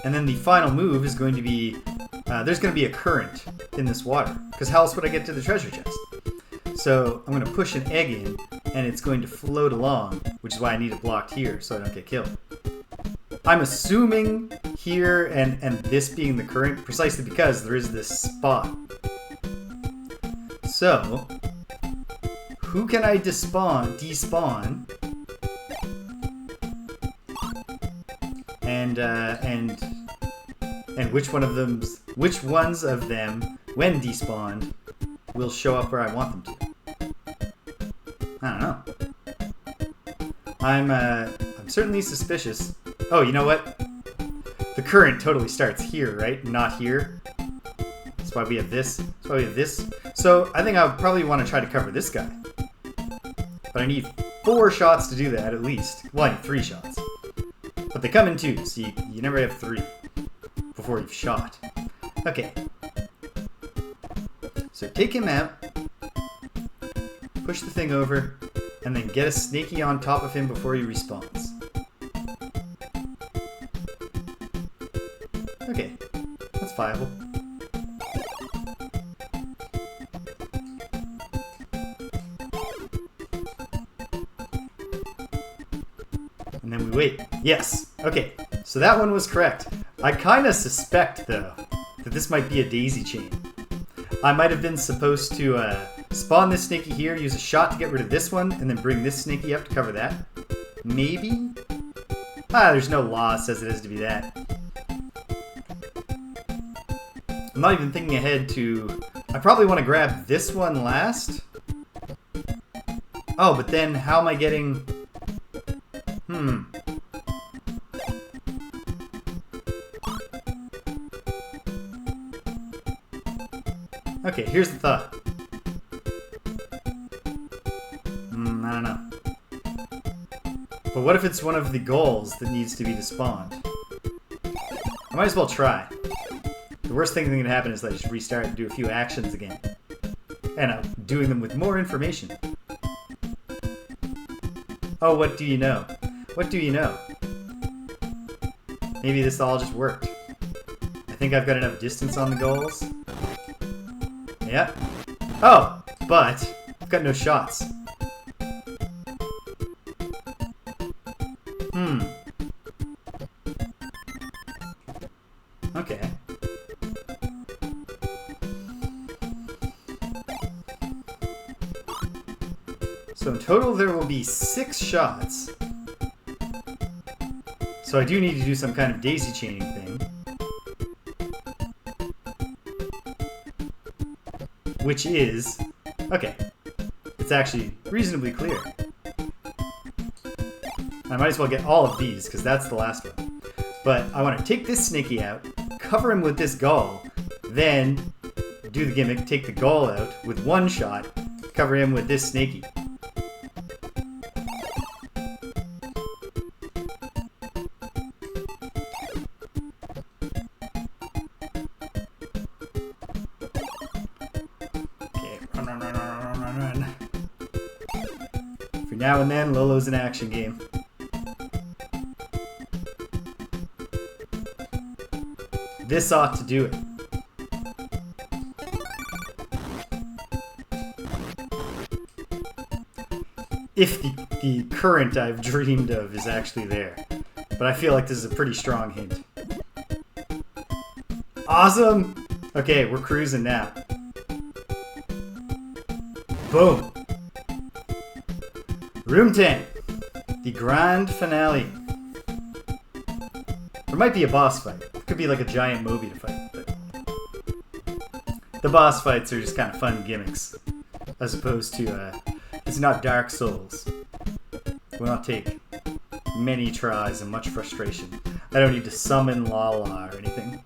And then the final move is going to be, there's going to be a current in this water. Because how else would I get to the treasure chest? So I'm going to push an egg in, and it's going to float along, which is why I need it blocked here so I don't get killed. I'm assuming here and this being the current precisely because there is this spot. So, who can I despawn? And which ones of them, when despawned, will show up where I want them to? I don't know. I'm certainly suspicious. Oh, you know what? The current totally starts here, right? Not here. That's why we have this. That's why we have this. So I think I would probably want to try to cover this guy. But I need 4 shots to do that, at least. Well, I need 3 shots. But they come in 2, so you never have 3 before you've shot. Okay. So take him out. Push the thing over. And then get a snaky on top of him before he respawns. Okay. That's viable. And then we wait. Yes. Okay. So that one was correct. I kind of suspect, though, that this might be a daisy chain. I might have been supposed to spawn this snaky here, use a shot to get rid of this one, and then bring this snaky up to cover that. Maybe? There's no law that says it has to be that. I'm not even thinking ahead to... I probably want to grab this one last. Oh, but then how am I getting... Okay, here's the thought. I don't know. But what if it's one of the goals that needs to be despawned? I might as well try. The worst thing that can happen is that I just restart and do a few actions again. And I'm doing them with more information. Oh, what do you know? What do you know? Maybe this all just worked. I think I've got enough distance on the goals. Yep. Oh, but I've got no shots. Okay. So in total there will be 6 shots. So I do need to do some kind of daisy chaining thing. Which is... okay. It's actually reasonably clear. I might as well get all of these, because that's the last one. But I want to take this Snaky out, cover him with this Gull, then do the gimmick, take the Gull out with one shot, cover him with this Snaky. Okay, run. For now and then, Lolo's an action game. This ought to do it. If the current I've dreamed of is actually there. But I feel like this is a pretty strong hint. Awesome! Okay, we're cruising now. Boom! Room 10. The grand finale. There might be a boss fight. It could be like a giant Moby to fight. But the boss fights are just kind of fun gimmicks. As opposed to, it's not Dark Souls. It will not take many tries and much frustration. I don't need to summon Lala or anything.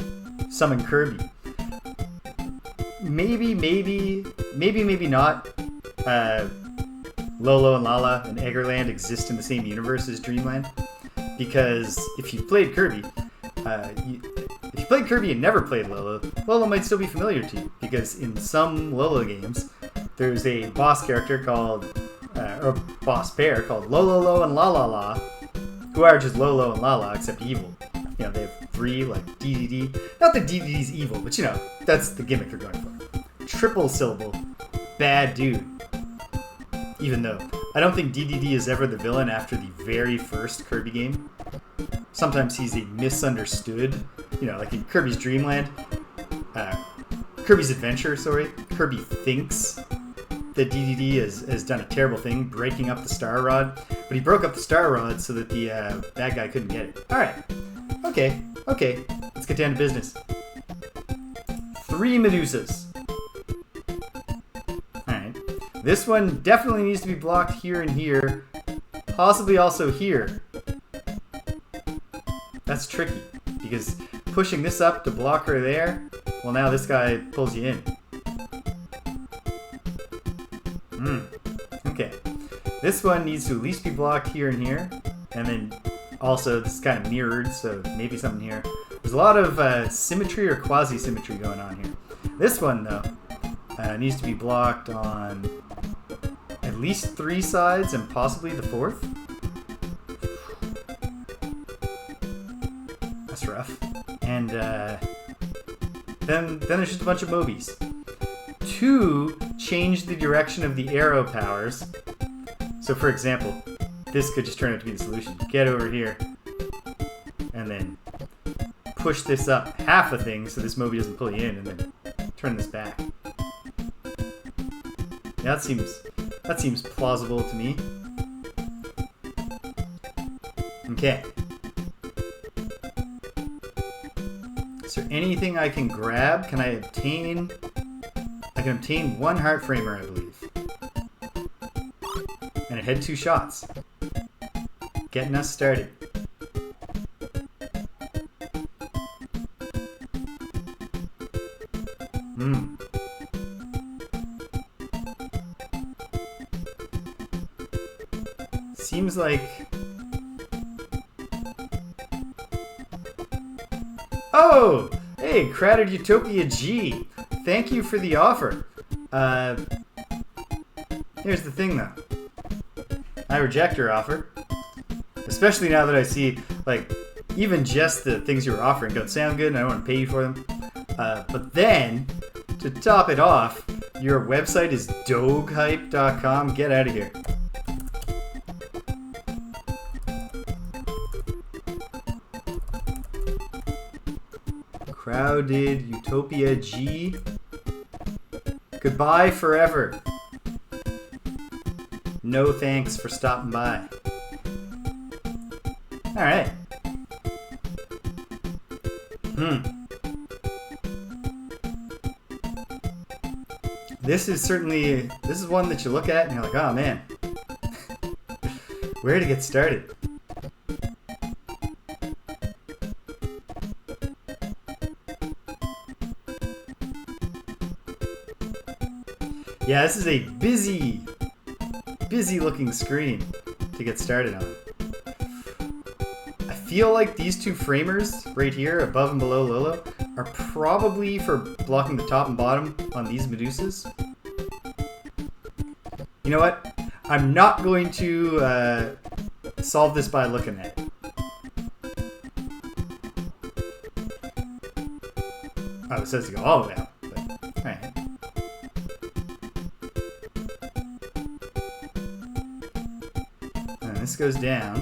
Summon Kirby. Maybe not. Lolo and Lala and Eggerland exist in the same universe as Dreamland. Because if you played Kirby, if you played Kirby and never played Lolo, Lolo might still be familiar to you. Because in some Lolo games, there's a boss character called, or boss pair called Lolo and Lala, who are just Lolo and Lala except evil. You know, they have 3, like DDD. Not that DDD's evil, but you know, that's the gimmick they're going for. Triple syllable, bad dude. Even though I don't think DDD is ever the villain after the very first Kirby game. Sometimes he's a misunderstood, you know, like in Kirby's Dreamland, Kirby's Adventure, sorry, Kirby thinks that DDD has done a terrible thing, breaking up the Star Rod, but he broke up the Star Rod so that the bad guy couldn't get it. Alright, okay, let's get down to business. 3 Medusas. Alright, this one definitely needs to be blocked here and here, possibly also here. That's tricky, because pushing this up to block her there, well now this guy pulls you in. Okay. This one needs to at least be blocked here and here, and then also this is kind of mirrored, so maybe something here. There's a lot of symmetry or quasi-symmetry going on here. This one, though, needs to be blocked on at least 3 sides and possibly the 4th. That's rough. And then there's just a bunch of Mobies. 2 change the direction of the arrow powers. So for example, this could just turn out to be the solution. Get over here, and then push this up half a thing so this Moby doesn't pull you in, and then turn this back. Yeah, that seems plausible to me. Okay. Is there anything I can grab? Can I obtain... I can obtain 1 Heart Framer, I believe. And it had 2 shots. Getting us started. seems like... Oh! Hey, Crowded Utopia G! Thank you for the offer. Here's the thing, though. I reject your offer. Especially now that I see, like, even just the things you were offering don't sound good and I don't want to pay you for them. But then, to top it off, your website is doghype.com. Get out of here. Crowded Utopia G. Goodbye forever. No thanks for stopping by. Alright. This is one that you look at and you're like, oh man. Where to get started? Yeah, this is a busy looking screen to get started on. I feel like these two framers right here, above and below Lolo, are probably for blocking the top and bottom on these Medusas. You know what? I'm not going to solve this by looking at it. Oh, it says to go all the way out, but alright. And this goes down.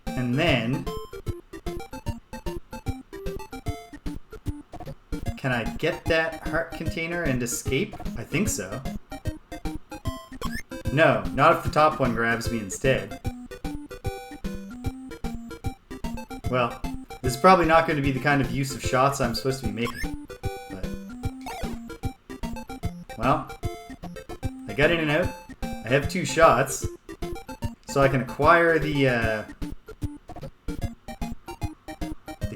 And then... Can I get that heart container and escape? I think so. No, not if the top one grabs me instead. Well, this is probably not going to be the kind of use of shots I'm supposed to be making. But... Well, I got in and out. I have 2 shots. So I can acquire the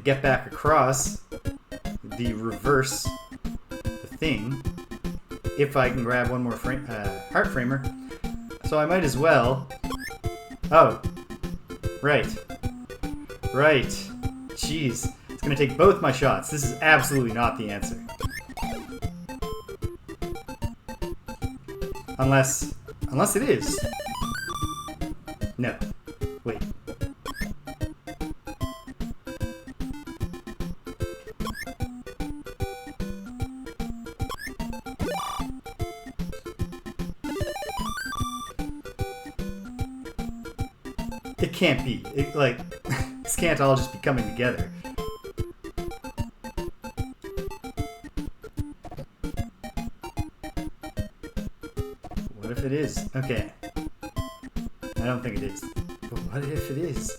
get back across, the reverse, the thing, if I can grab one more heart framer. So I might as well... Oh. Right. Right. Jeez. It's going to take both my shots. This is absolutely not the answer. Unless it is. No. Wait. It can't be. This can't all just be coming together. What if it is? Okay. I don't think it is. But what if it is?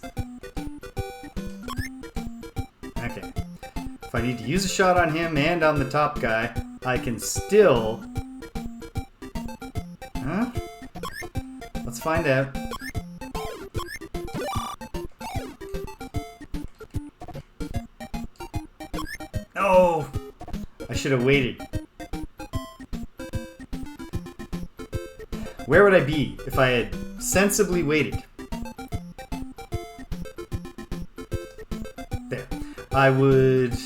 Okay. If I need to use a shot on him and on the top guy, I can still... Huh? Let's find out. Oh! I should have waited. Where would I be if I had sensibly waited? There. I would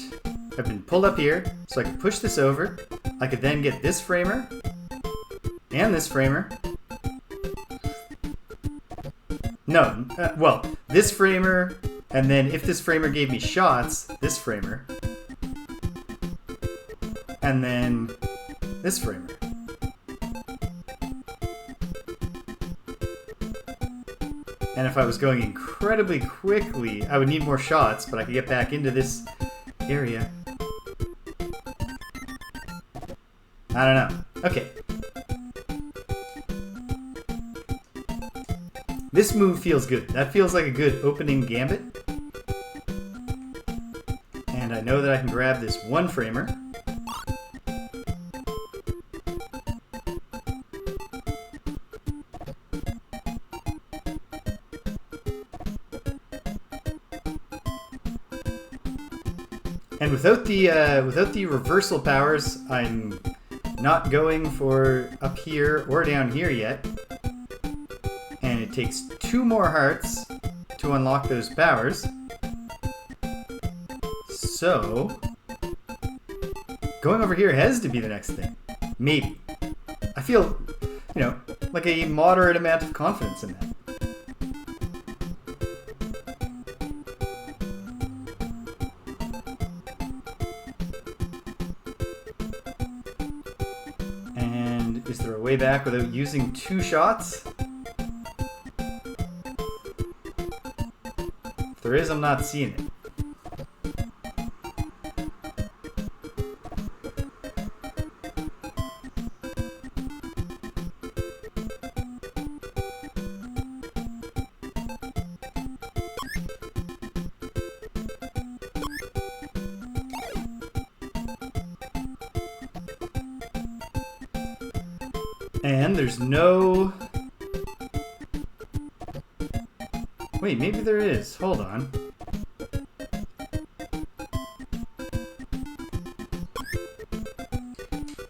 have been pulled up here, so I could push this over. I could then get this framer and this framer. No, well, this framer, and then if this framer gave me shots, this framer. And then this framer. And if I was going incredibly quickly, I would need more shots, but I could get back into this area. I don't know. Okay. This move feels good. That feels like a good opening gambit. And I know that I can grab this one framer. And without the reversal powers, I'm not going for up here or down here yet. And it takes 2 more hearts to unlock those powers. So, going over here has to be the next thing. Maybe. I feel, you know, like a moderate amount of confidence in that. And is there a way back without using 2 shots? If there is, I'm not seeing it. And there's no... Wait, maybe there is. Hold on.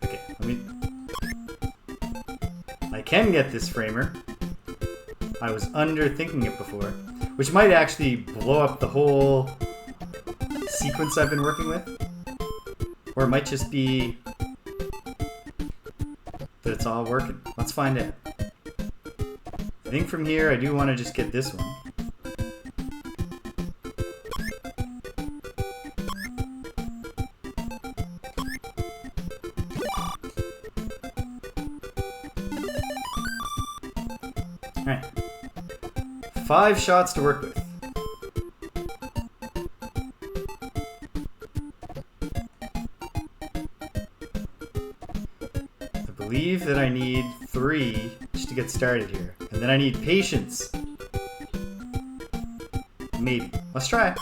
Okay, let me... I can get this framer. I was underthinking it before, which might actually blow up the whole sequence I've been working with. Or it might just be that it's all working. Let's find out. I think from here I do want to just get this one. Alright. 5 shots to work with. I believe that I need 3 just to get started here. And then I need patience. Maybe. Let's try.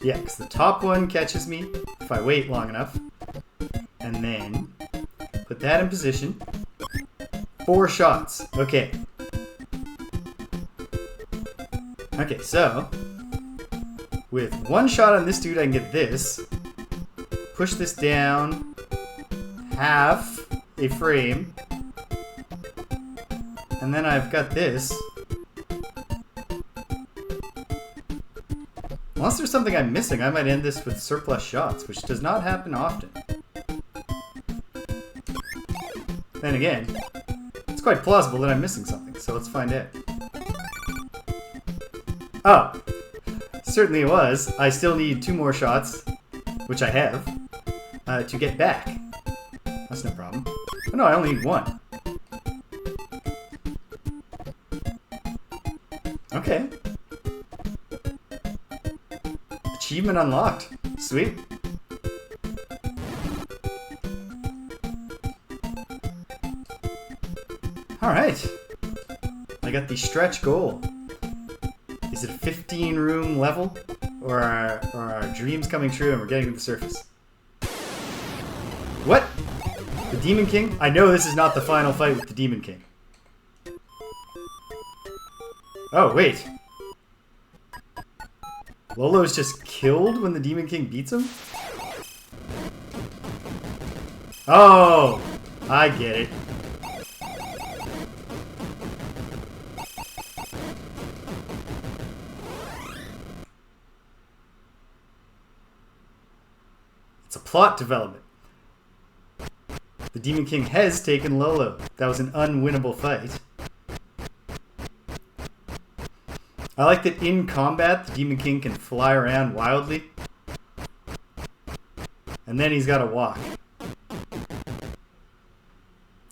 Yeah, because the top one catches me if I wait long enough. And then put that in position. 4 shots. Okay. Okay, so with 1 shot on this dude, I can get this. Push this down half a frame. And then I've got this. Unless there's something I'm missing, I might end this with surplus shots, which does not happen often. Then again, it's quite plausible that I'm missing something, so let's find out. Oh, certainly it was. I still need 2 more shots, which I have, to get back. That's no problem. Oh no, I only need 1. Okay. Achievement unlocked. Sweet. Alright. I got the stretch goal. Is it a 15-room level? Or are our dreams coming true and we're getting to the surface? What? The Demon King? I know this is not the final fight with the Demon King. Oh, wait. Lolo's just killed when the Demon King beats him? Oh! I get it. It's a plot development. The Demon King has taken Lolo. That was an unwinnable fight. I like that in combat, the Demon King can fly around wildly. And then he's got to walk.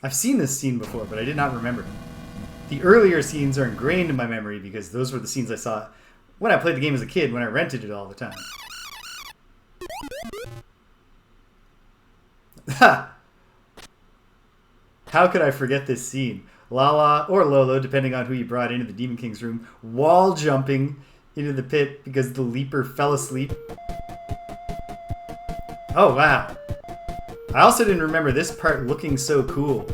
I've seen this scene before, but I did not remember it. The earlier scenes are ingrained in my memory because those were the scenes I saw when I played the game as a kid, when I rented it all the time. Ha! How could I forget this scene? Lala, or Lolo, depending on who you brought into the Demon King's room, wall jumping into the pit because the leaper fell asleep. Oh, wow. I also didn't remember this part looking so cool.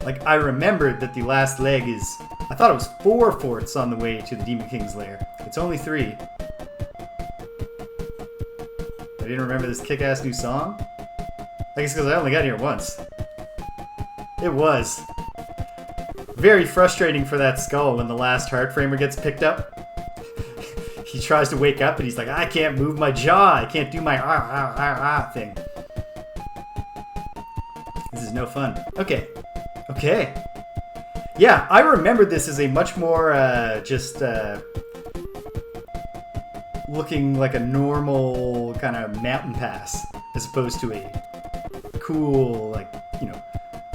Like, I remembered that the last leg is... I thought it was 4 forts on the way to the Demon King's lair. It's only 3. I didn't remember this kick-ass new song. I guess because I only got here once. It was very frustrating for that skull when the last heart framer gets picked up. He tries to wake up and he's like, I can't move my jaw. I can't do my thing. This is no fun. Okay. Okay. Yeah, I remembered this as a much more looking like a normal kind of mountain pass as opposed to a cool, like, you know,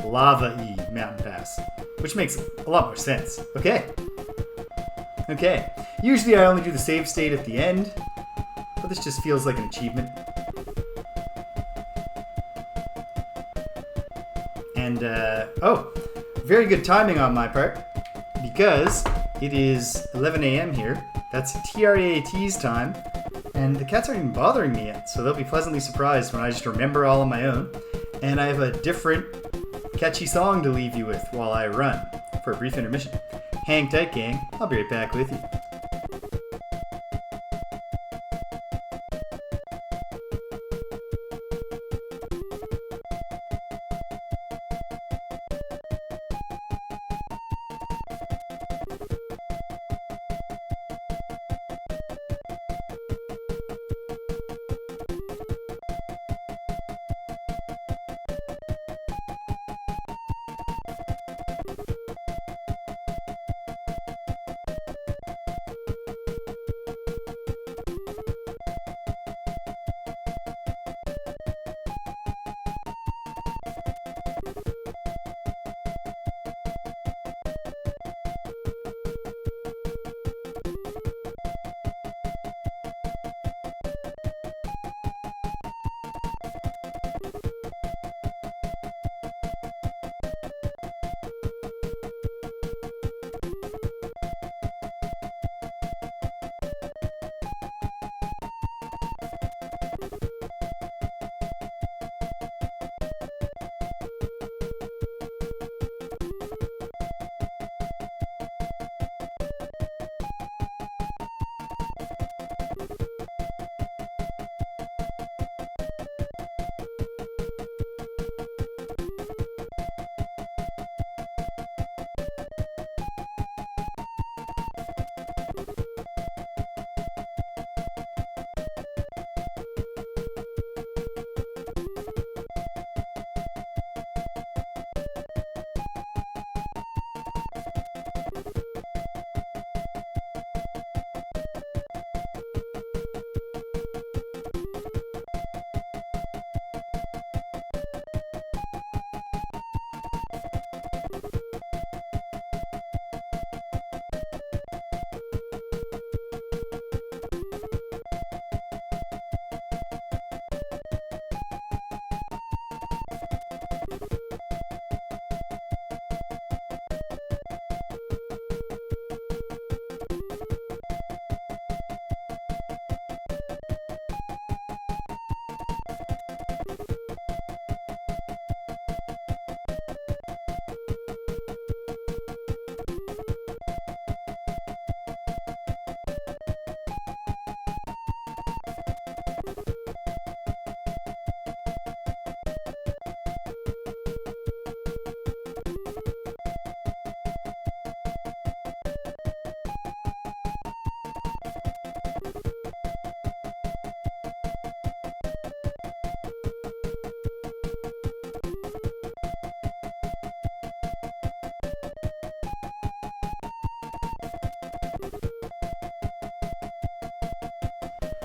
lava-y mountain pass, which makes a lot more sense. Okay. Okay. Usually I only do the save state at the end, but this just feels like an achievement. And, oh, very good timing on my part, because it is 11 a.m. here. That's TRAAT's time, and the cats aren't even bothering me yet, so they'll be pleasantly surprised when I just remember all on my own. And I have a different catchy song to leave you with while I run for a brief intermission. Hang tight, gang. I'll be right back with you.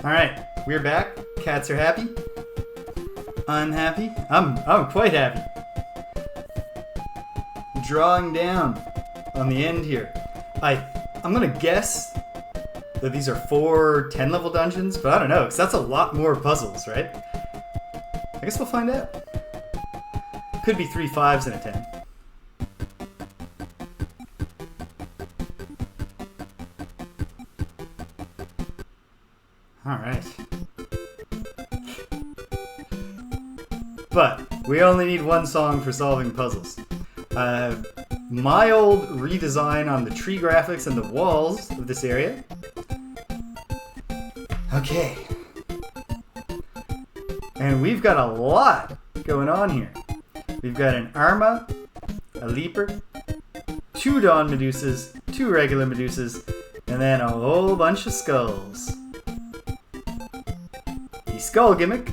Alright, we're back. Cats are happy. I'm happy. I'm quite happy. Drawing down on the end here. I'm gonna guess that these are 4 10-level dungeons, but I don't know, because that's a lot more puzzles, right? I guess we'll find out. Could be 3 5s and a 10. Alright. But we only need one song for solving puzzles. Mild redesign on the tree graphics and the walls of this area. Okay. And we've got a lot going on here. We've got an Arma, a Leaper, 2 Dawn Medusas, 2 regular Medusas, and then a whole bunch of skulls. The skull gimmick,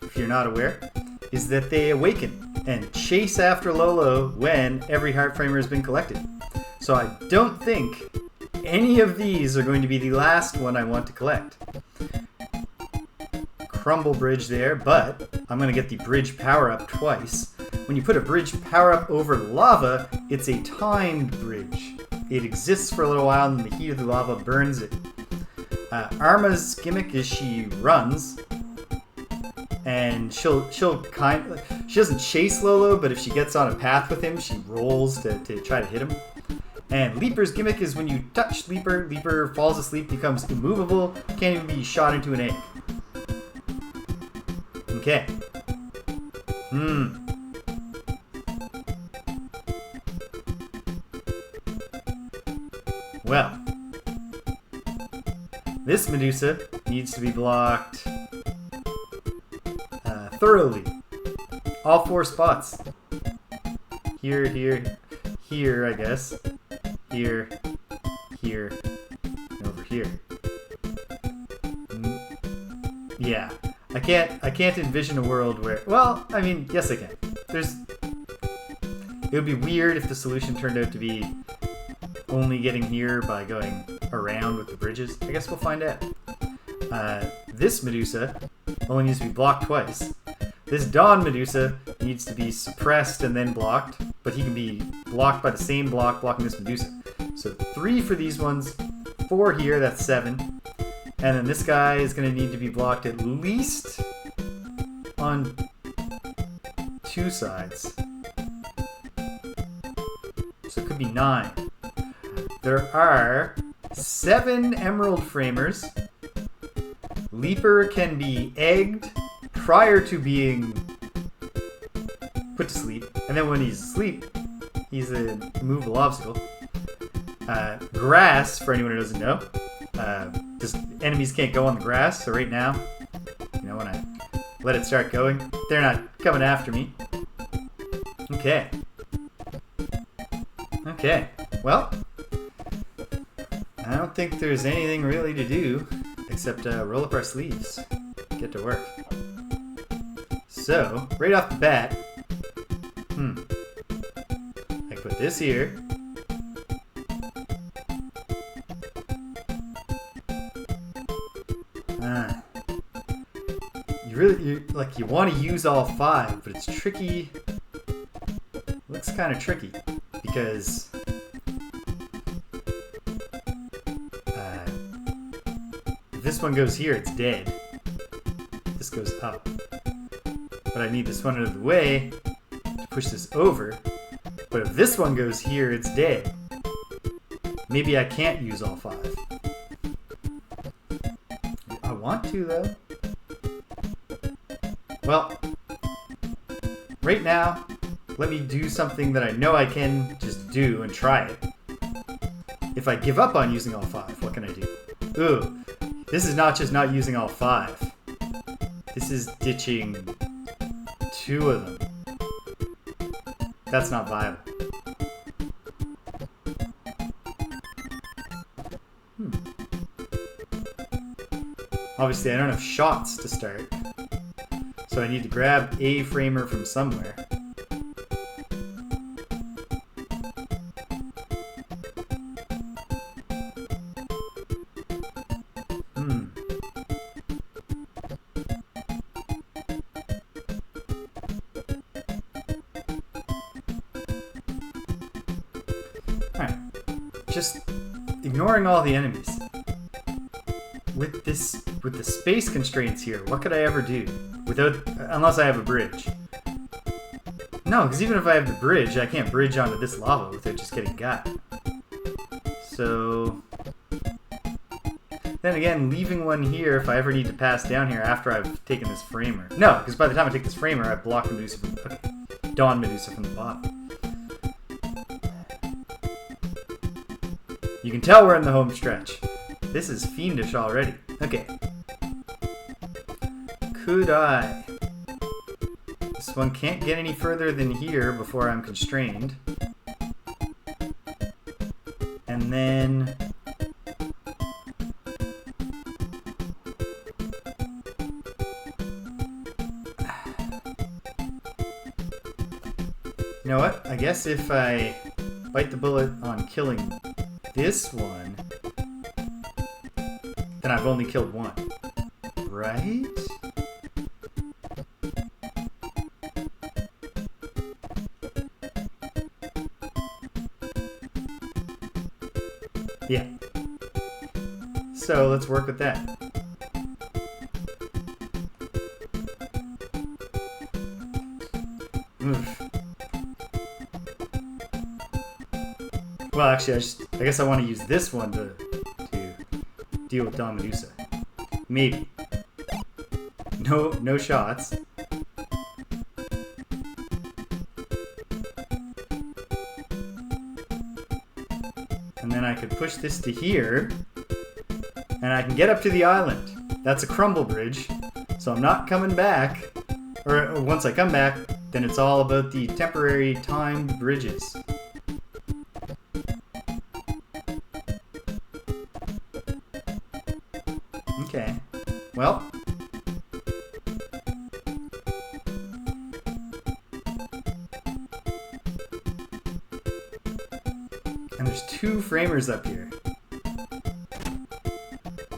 if you're not aware, is that they awaken and chase after Lolo when every heart framer has been collected. So I don't think any of these are going to be the last one I want to collect. Crumble bridge there, but I'm going to get the bridge power up twice. When you put a bridge power up over lava, it's a timed bridge. It exists for a little while and the heat of the lava burns it. Arma's gimmick is she runs, and she doesn't chase Lolo, but if she gets on a path with him, she rolls to try to hit him. And Leaper's gimmick is when you touch Leaper, Leaper falls asleep, becomes immovable, can't even be shot into an egg. Okay. Well, this Medusa needs to be blocked thoroughly. All 4 spots. Here, here, here, I guess. Here, here, and over here. Yeah. I can't envision a world where, well, I mean, yes I can. It would be weird if the solution turned out to be only getting here by going around with the bridges. I guess we'll find out. This Medusa only needs to be blocked twice. This Dawn Medusa needs to be suppressed and then blocked, but he can be blocked by the same block blocking this Medusa. So 3 for these ones, 4 here, that's 7. And then this guy is going to need to be blocked at least on 2 sides. So it could be 9. There are 7 Emerald Framers. Leaper can be egged prior to being put to sleep. And then when he's asleep, he's a immovable obstacle. Grass, for anyone who doesn't know. Just enemies can't go on the grass, so right now, when I let it start going, they're not coming after me. Okay. Okay. Well, I don't think there's anything really to do except roll up our sleeves. Get to work. So, right off the bat, I put this here. You want to use all 5, but it's tricky. Looks kind of tricky because if this one goes here, it's dead. This goes up, but I need this one out of the way to push this over. But if this one goes here, it's dead. Maybe I can't use all 5. I want to though. Well, right now, let me do something that I know I can just do and try it. If I give up on using all 5, what can I do? Ooh, this is not just not using all 5. This is ditching 2 of them. That's not viable. Obviously, I don't have shots to start. So I need to grab a framer from somewhere. Alright. Just ignoring all the enemies. With the space constraints here, what could I ever do? Unless I have a bridge. No, because even if I have the bridge, I can't bridge onto this lava without just getting got. So... Then again, leaving one here if I ever need to pass down here after I've taken this framer. No, because by the time I take this framer, I've blocked the Medusa from... Okay, Dawn Medusa from the bottom. You can tell we're in the home stretch. This is fiendish already. Okay. Could I This one can't get any further than here before I'm constrained. And then... You know what? I guess if I bite the bullet on killing this one, then I've only killed one. Right? Yeah. So let's work with that. Oof. Well, actually, I guess I want to use this one to deal with Don Medusa. Maybe. No shots. And then I could push this to here, and I can get up to the island. That's a crumble bridge, so I'm not coming back. Or once I come back, then it's all about the temporary timed bridges. Okay, well. And there's 2 framers up here.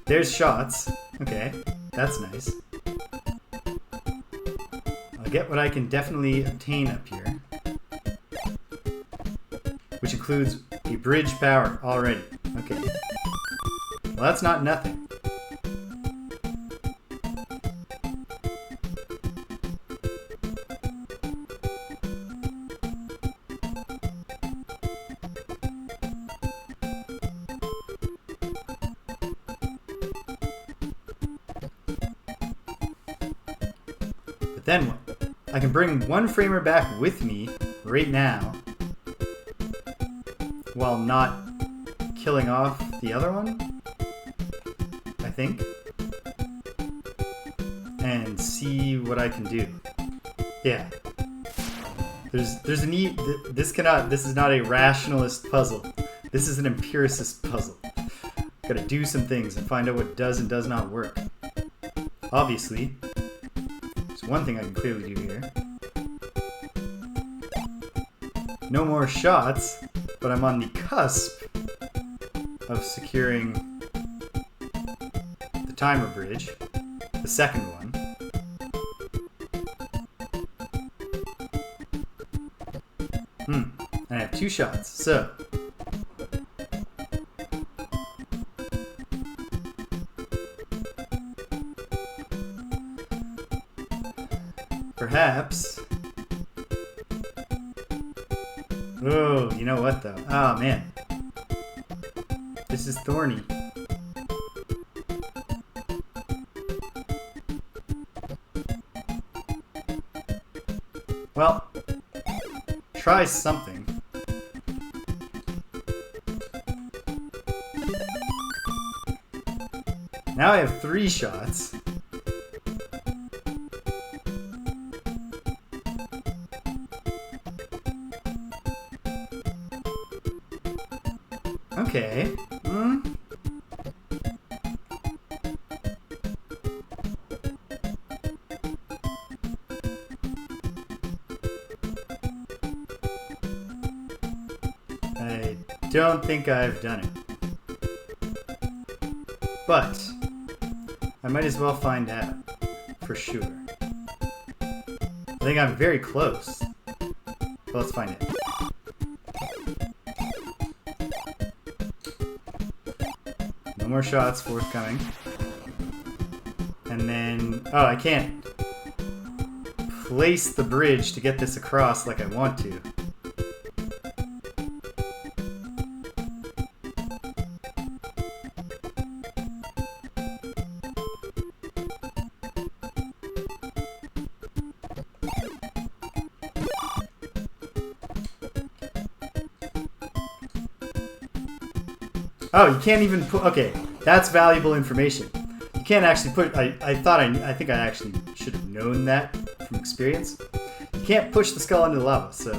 There's shots. Okay, that's nice. I'll get what I can definitely obtain up here. Which includes a bridge power already. Okay. Well, that's not nothing. Then what? I can bring one framer back with me right now while not killing off the other one, I think, and see what I can do. Yeah. There's a need. This is not a rationalist puzzle. This is an empiricist puzzle. Gotta do some things and find out what does and does not work. Obviously, one thing I can clearly do here. No more shots, but I'm on the cusp of securing the timer bridge, the second one. And I have 2 shots, so... Perhaps. Oh, you know what though? Oh man. This is thorny. Well, try something. Now I have 3 shots. Okay. I don't think I've done it. But I might as well find out for sure. I think I'm very close. But let's find it. No more shots forthcoming. And then... Oh, I can't place the bridge to get this across like I want to. Oh, you can't even put... Okay, that's valuable information. You can't actually put... I think I actually should have known that from experience. can't push the skull into the lava, so...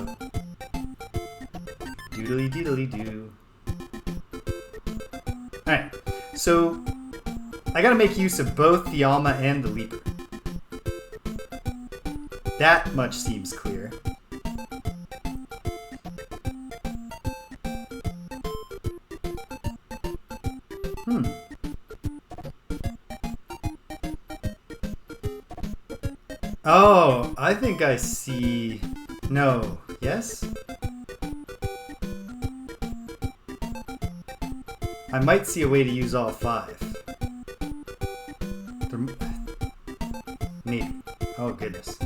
Doodly doodly doo. Alright, so... I gotta make use of both the Alma and the Leaper. That much seems clear. Oh, I think I see... No. Yes? I might see a way to use all 5. Maybe. Oh, goodness.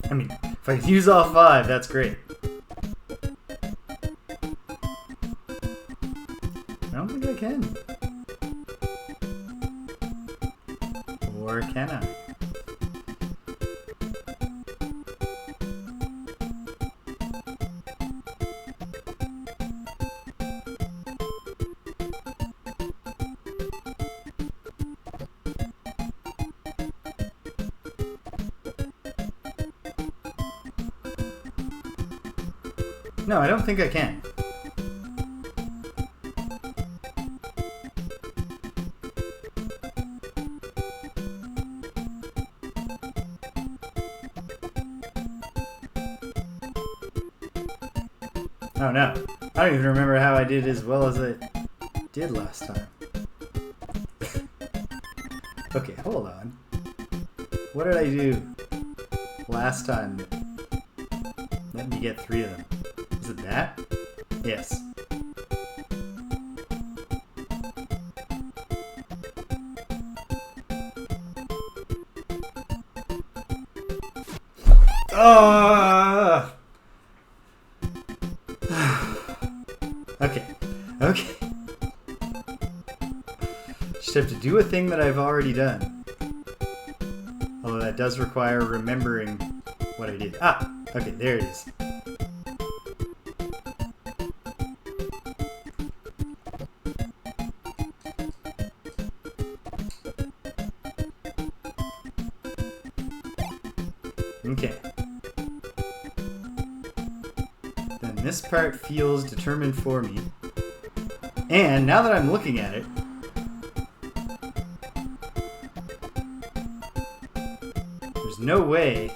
I mean, if I use all 5, that's great. I don't think I can. Or can I? No, I don't think I can. Oh no, I don't even remember how I did as well as I did last time. Okay, hold on. What did I do last time that let me get 3 of them? Is it that? Yes. Okay. Okay. Just have to do a thing that I've already done. Although that does require remembering what I did. Ah! Okay, there it is. Okay. Then this part feels determined for me. And now that I'm looking at it, there's no way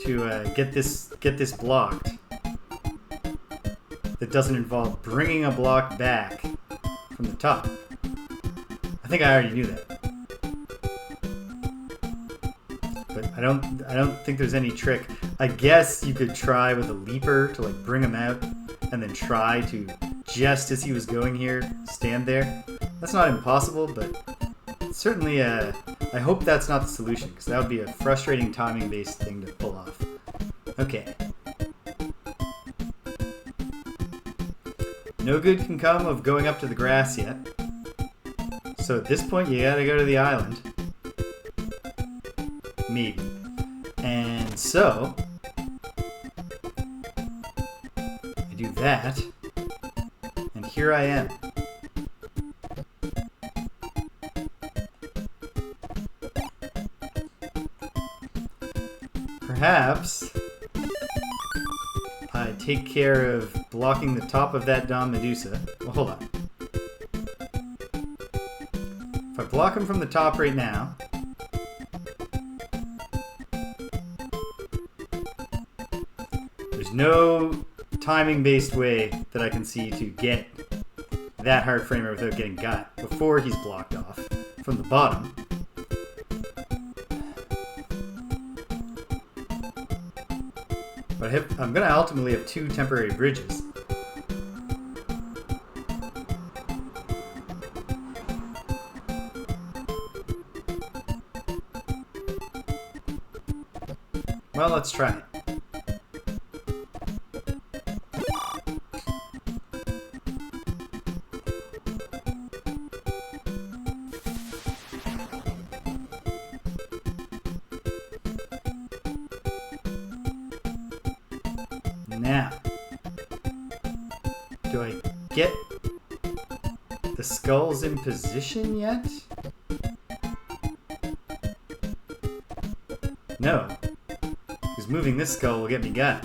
to get this blocked that doesn't involve bringing a block back from the top. I think I already knew that. But I don't think there's any trick. I guess you could try with a leaper to like bring him out and then try to, just as he was going here, stand there. That's not impossible, but certainly I hope that's not the solution, because that would be a frustrating timing-based thing to pull off. Okay. No good can come of going up to the grass yet. So at this point you gotta go to the island. Maybe. And so I do that, and here I am. Perhaps I take care of blocking the top of that Dom Medusa. Well, hold on. If I block him from the top right now, there's no timing-based way that I can see to get that heart framer without getting got before he's blocked off from the bottom. But I'm going to ultimately have 2 temporary bridges. Well, let's try it. Now, do I get the skulls in position yet? No. Because moving this skull will get me got.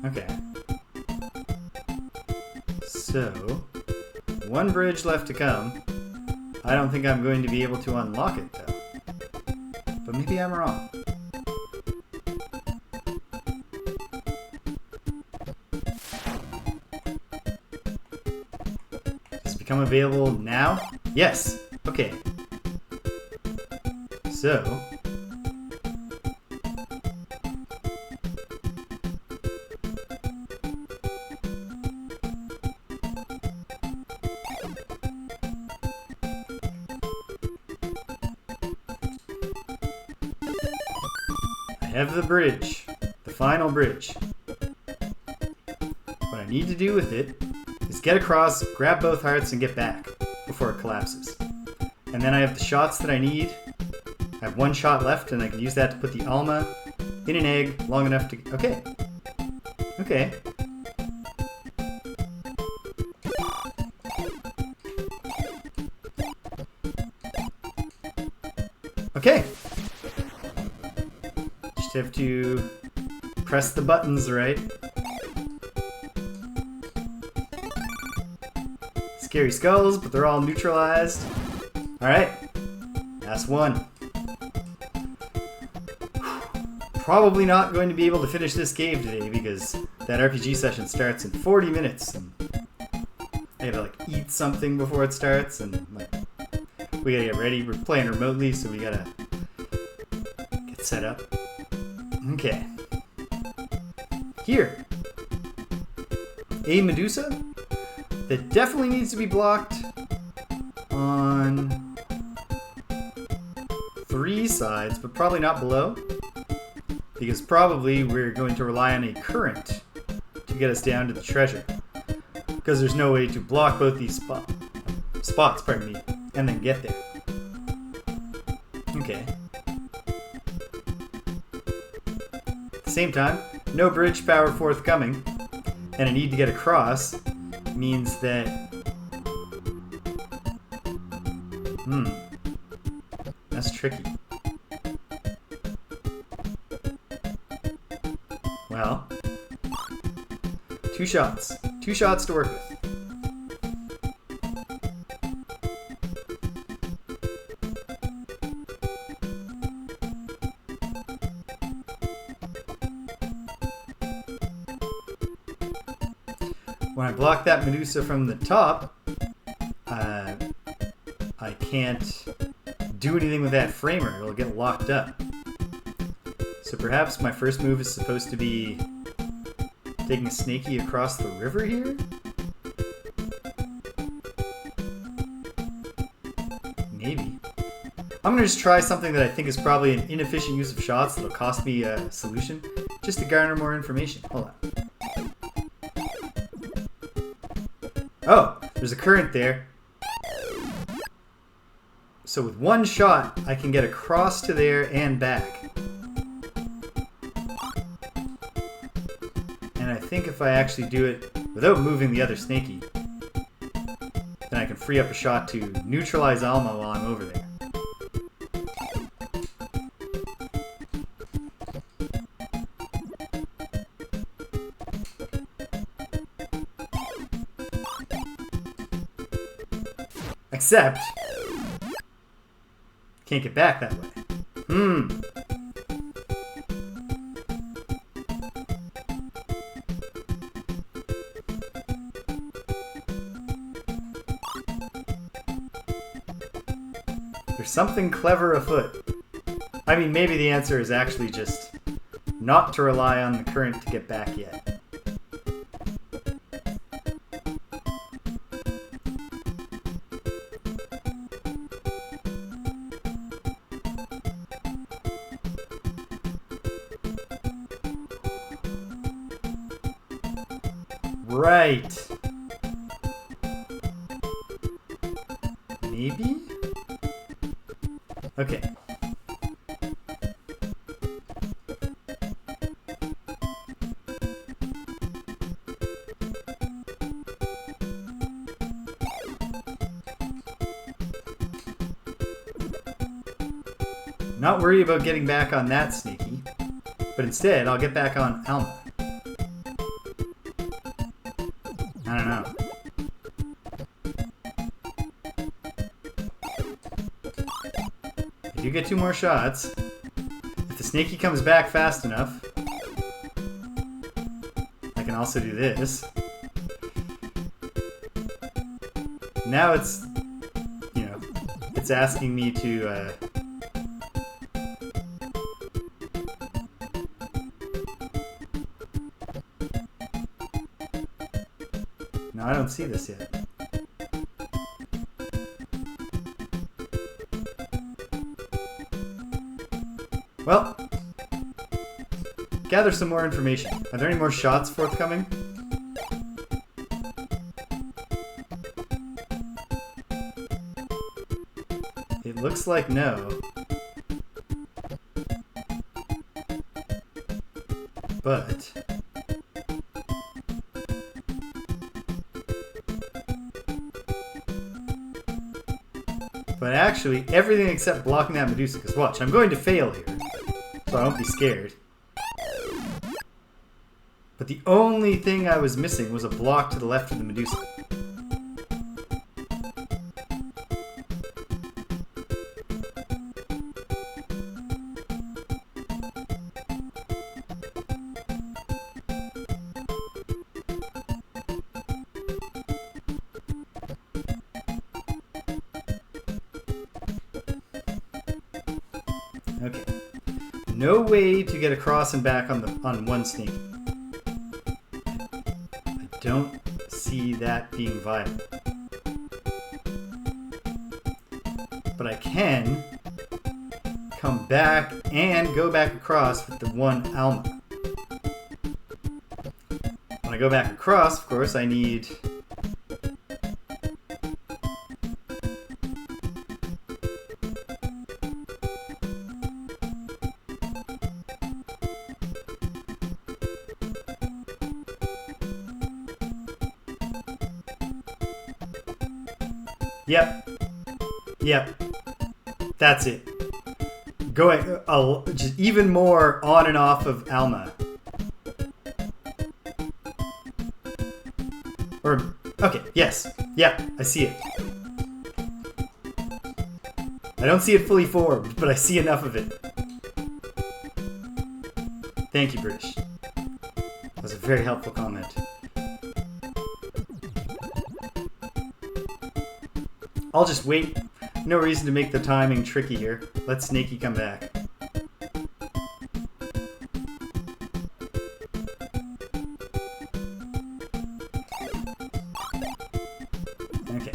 Okay. So, one bridge left to come. I don't think I'm going to be able to unlock it, though. But maybe I'm wrong. Does it become available now? Yes! Okay. So... I have the bridge. The final bridge. What I need to do with it is get across, grab both hearts, and get back before it collapses. And then I have the shots that I need. I have one shot left, and I can use that to put the Alma in an egg long enough to... Okay. Okay. Okay. Just have to press the buttons right. Scary skulls, but they're all neutralized. Alright. That's one. Probably not going to be able to finish this cave today because that RPG session starts in 40 minutes. And I gotta like eat something before it starts, and like we gotta get ready. We're playing remotely, so we gotta get set up. Okay. Here. A Medusa that definitely needs to be blocked on 3 sides, but probably not below. Because probably we're going to rely on a current to get us down to the treasure. Because there's no way to block both these spots, pardon me, and then get there. Okay. At the same time, no bridge power forthcoming, and a need to get across means that... That's tricky. Well, 2 shots. 2 shots to work with. When I block that Medusa from the top, I can't do anything with that framer. It'll get locked up. So perhaps my first move is supposed to be taking a snaky across the river here? Maybe. I'm gonna just try something that I think is probably an inefficient use of shots that'll cost me a solution, just to garner more information. Hold on. Oh, there's a current there. So with 1 shot, I can get across to there and back. And I think if I actually do it without moving the other snaky, then I can free up a shot to neutralize Alma while I'm over there. Except, can't get back that way. There's something clever afoot. I mean, maybe the answer is actually just not to rely on the current to get back yet. Right. Maybe? Okay. Not worry about getting back on that Snaky, but instead I'll get back on Alma. I don't know. If you get 2 more shots, if the Snaky comes back fast enough, I can also do this. Now it's, you know, it's asking me to, no, I don't see this yet. Well, gather some more information. Are there any more shots forthcoming? It looks like no. But actually, everything except blocking that Medusa. Because watch, I'm going to fail here. So I won't be scared. But the only thing I was missing was a block to the left of the Medusa. Okay. No way to get across and back on one Snake. I don't see that being viable. But I can come back and go back across with the one Alma. When I go back across, of course, I need... Yep. That's it. Going just even more on and off of Alma. Or, okay, yes. Yep, I see it. I don't see it fully formed, but I see enough of it. Thank you, British. That was a very helpful comment. I'll just wait. No reason to make the timing tricky here. Let Snaky come back. Okay.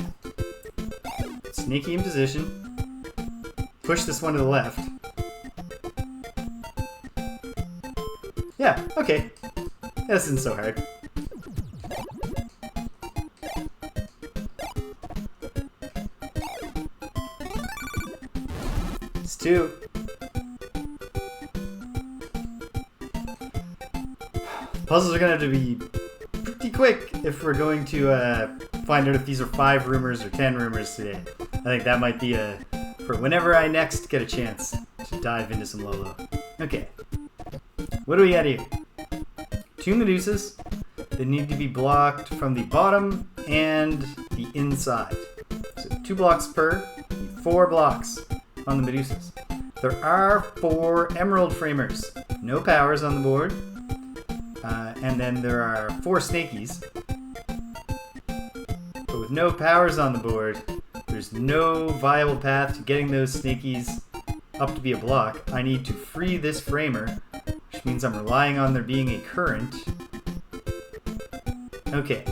Snaky in position. Push this one to the left. Yeah, okay. This isn't so hard. It's 2. Puzzles are gonna have to be pretty quick if we're going to find out if these are 5 rumors or 10 rumors today. I think that might be for whenever I next get a chance to dive into some Lolo. Okay. What do we got here? 2 Medusas that need to be blocked from the bottom and the inside. So 2 blocks per, 4 blocks on the Medusas. There are 4 Emerald Framers. No powers on the board. And then there are 4 Snakies. But with no powers on the board, there's no viable path to getting those Snakies up to be a block. I need to free this Framer, which means I'm relying on there being a current. Okay.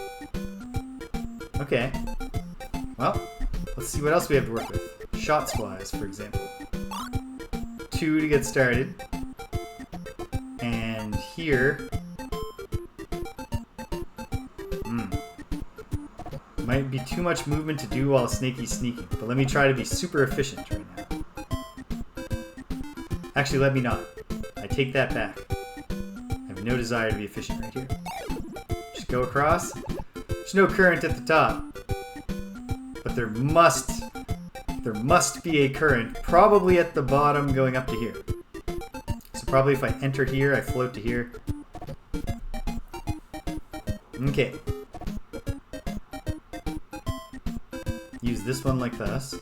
Okay. Well, let's see what else we have to work with. Shots-wise, for example. 2 to get started. And here... Might be too much movement to do while Snaky's sneaking, but let me try to be super efficient right now. Actually, let me not. I take that back. I have no desire to be efficient right here. Just go across. There's no current at the top. But there must there must be a current, probably at the bottom going up to here. So probably if I enter here, I float to here. Okay. Use this one like this.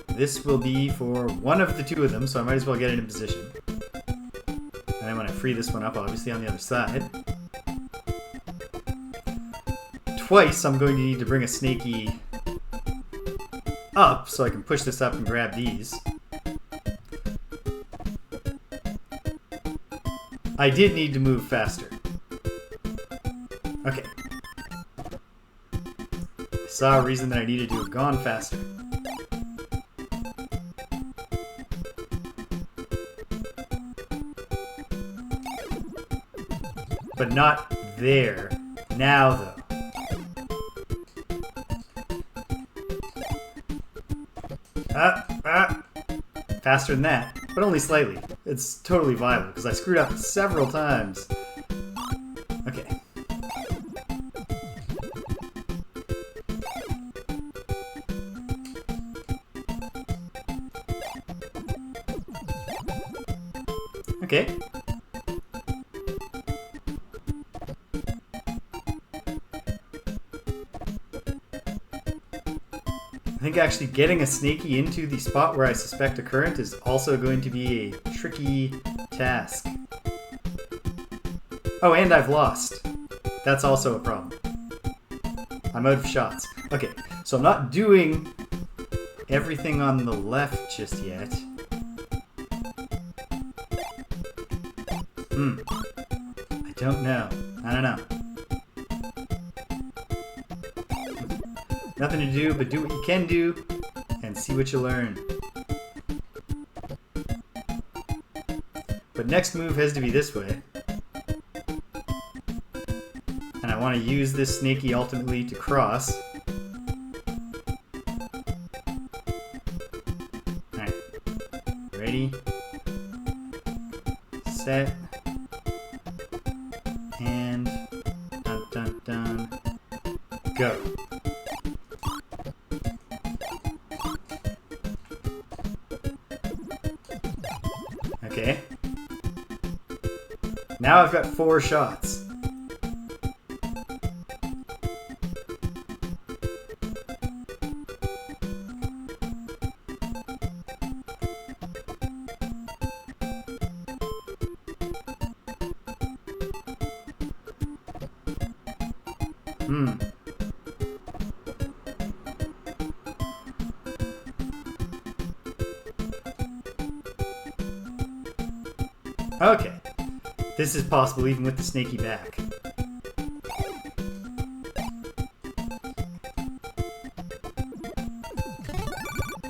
This will be for one of the two of them, so I might as well get it in position. And then when I free this one up, obviously, on the other side. Twice, I'm going to need to bring a snaky up, so I can push this up and grab these. I did need to move faster. Okay. I saw a reason that I needed to have gone faster. But not there. Now, though. Faster than that, but only slightly. It's totally viable, because I screwed up several times. Okay. Okay. I think actually getting a snaky into the spot where I suspect a current is also going to be a tricky task. Oh, and I've lost. That's also a problem. I'm out of shots. Okay, so I'm not doing everything on the left just yet. I don't know. I don't know. Nothing to do but do what you can do and see what you learn. But next move has to be this way. And I want to use this snaky ultimately to cross. Alright. Ready. Set. And dun dun dun. Go. Okay. Now I've got 4 shots. Okay. This is possible even with the snaky back.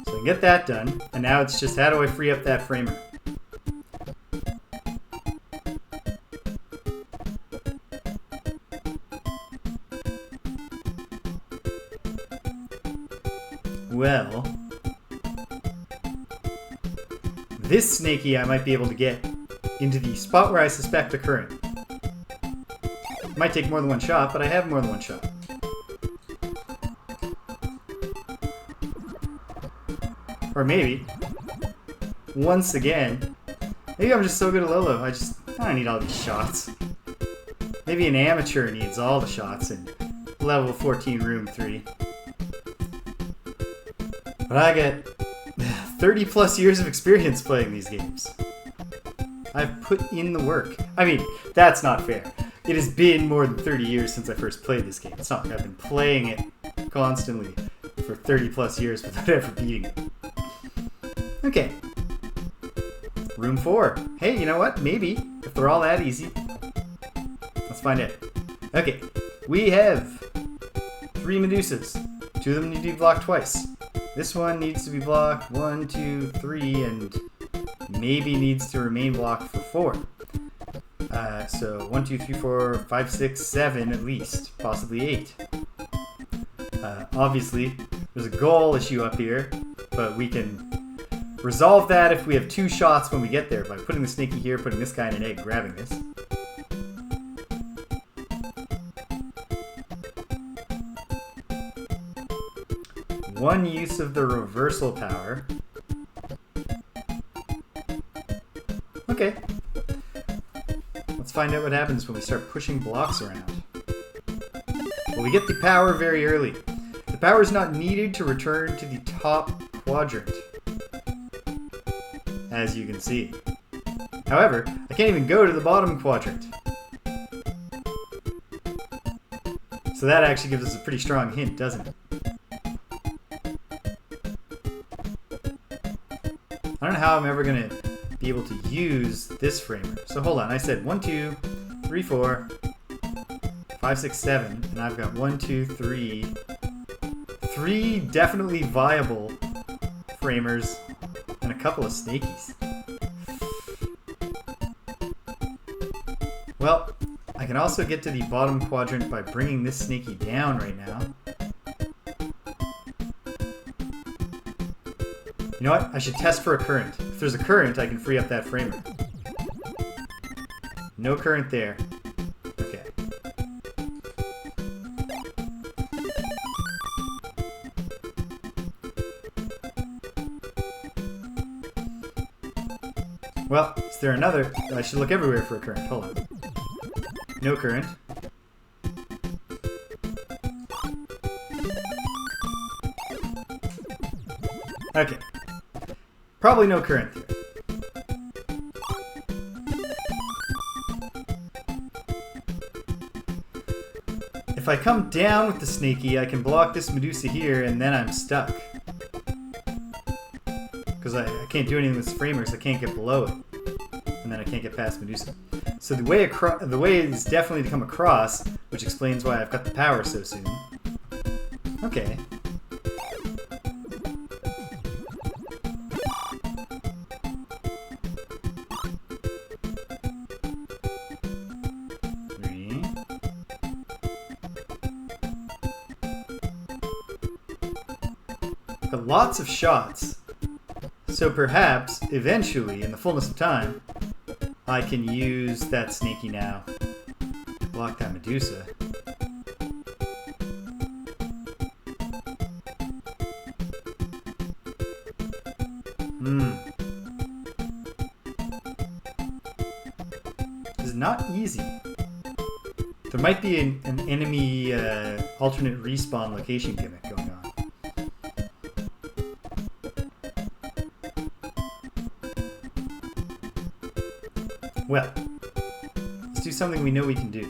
So I can get that done, and now it's just how do I free up that framer? Well, this snaky I might be able to get into the spot where I suspect a current. Might take more than one shot, but I have more than one shot. Or maybe, once again, maybe I'm just so good at Lolo, I don't need all these shots. Maybe an amateur needs all the shots in level 14 room 3. But I get 30 plus years of experience playing these games. I've put in the work. I mean, that's not fair. It has been more than 30 years since I first played this game. It's not like I've been playing it constantly for 30 plus years without ever beating it. Okay. Room 4. Hey, you know what? Maybe, if they're all that easy. Let's find out. Okay. We have 3 Medusas. 2 of them need to be blocked twice. This one needs to be blocked 1, 2, 3, and maybe needs to remain blocked for 4. So 1, 2, 3, 4, 5, 6, 7 at least, possibly 8. Obviously, there's a goal issue up here, but we can resolve that if we have 2 shots when we get there by putting the snaky here, putting this guy in an egg, grabbing this. one use of the reversal power. Okay. Let's find out what happens when we start pushing blocks around. Well, we get the power very early. The power is not needed to return to the top quadrant, as you can see. However, I can't even go to the bottom quadrant. So that actually gives us a pretty strong hint, doesn't it? I don't know how I'm ever going to be able to use this framer. So hold on, I said 1, 2, 3, 4, 5, 6, 7, and I've got 1, 2, 3. 3 definitely viable framers and a couple of snakies. Well, I can also get to the bottom quadrant by bringing this snaky down right now. You know what? I should test for a current. If there's a current, I can free up that framer. No current there. Okay. Well, is there another? I should look everywhere for a current. Hold on. No current. Okay. Probably no current there. If I come down with the snaky, I can block this Medusa here, and then I'm stuck. Because I can't do anything with this framer, so I can't get below it. And then I can't get past Medusa. So the way is definitely to come across, which explains why I've got the power so soon. Okay. Got lots of shots. So perhaps, eventually, in the fullness of time, I can use that snaky now to block that Medusa. This is not easy. There might be an enemy alternate respawn location gimmick going on. Well, let's do something we know we can do.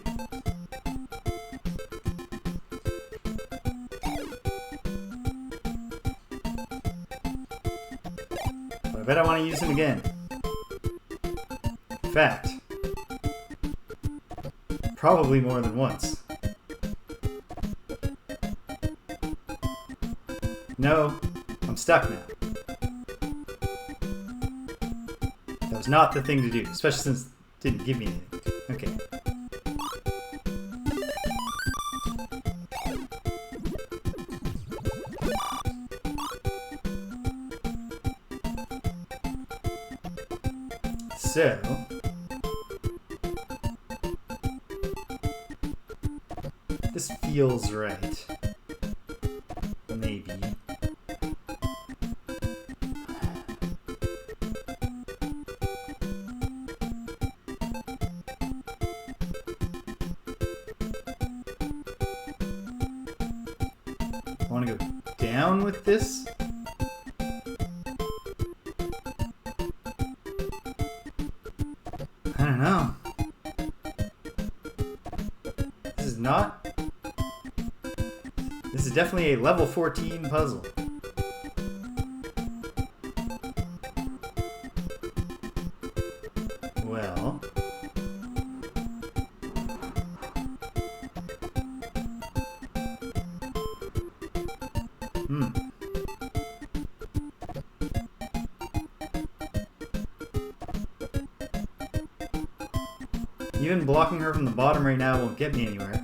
But I bet I want to use him again. In fact, probably more than once. No, I'm stuck now. That was not the thing to do, especially since it didn't give me anything. Okay. So, this feels right. Maybe. I want to go down with this. I don't know. This is not... This is definitely a level 14 puzzle. Well... Even blocking her from the bottom right now won't get me anywhere.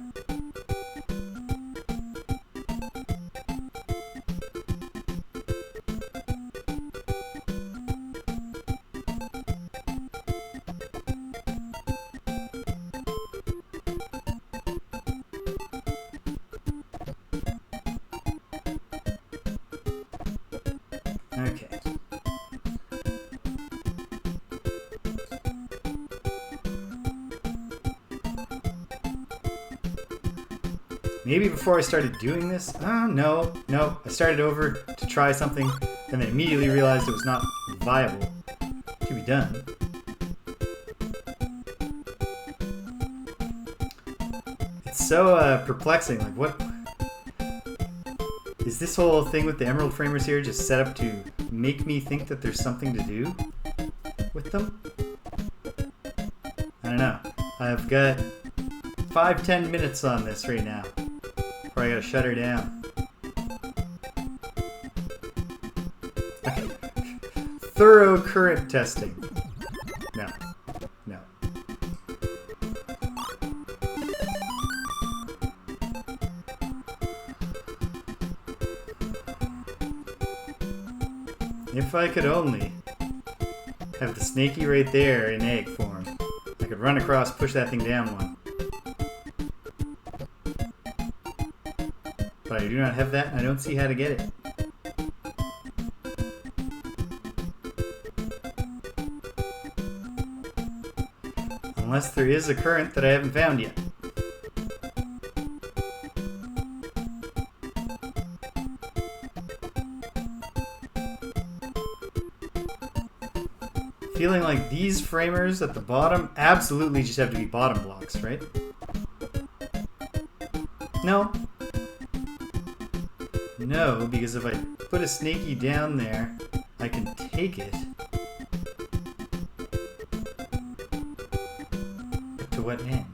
Okay. Maybe before I started doing this? No. I started over to try something, and then immediately realized it was not viable to be done. It's so perplexing. Like, what? Is this whole thing with the Emerald Framers here just set up to make me think that there's something to do with them? I don't know. I've got 5-10 minutes on this right now. Before I gotta shut her down. Okay. Thorough current testing. No. If I could only have the snaky right there in egg form, I could run across, push that thing down one. But I do not have that, and I don't see how to get it. Unless there is a current that I haven't found yet. Feeling like these framers at the bottom absolutely just have to be bottom blocks, right? No. No, because if I put a snaky down there, I can take it. But to what end?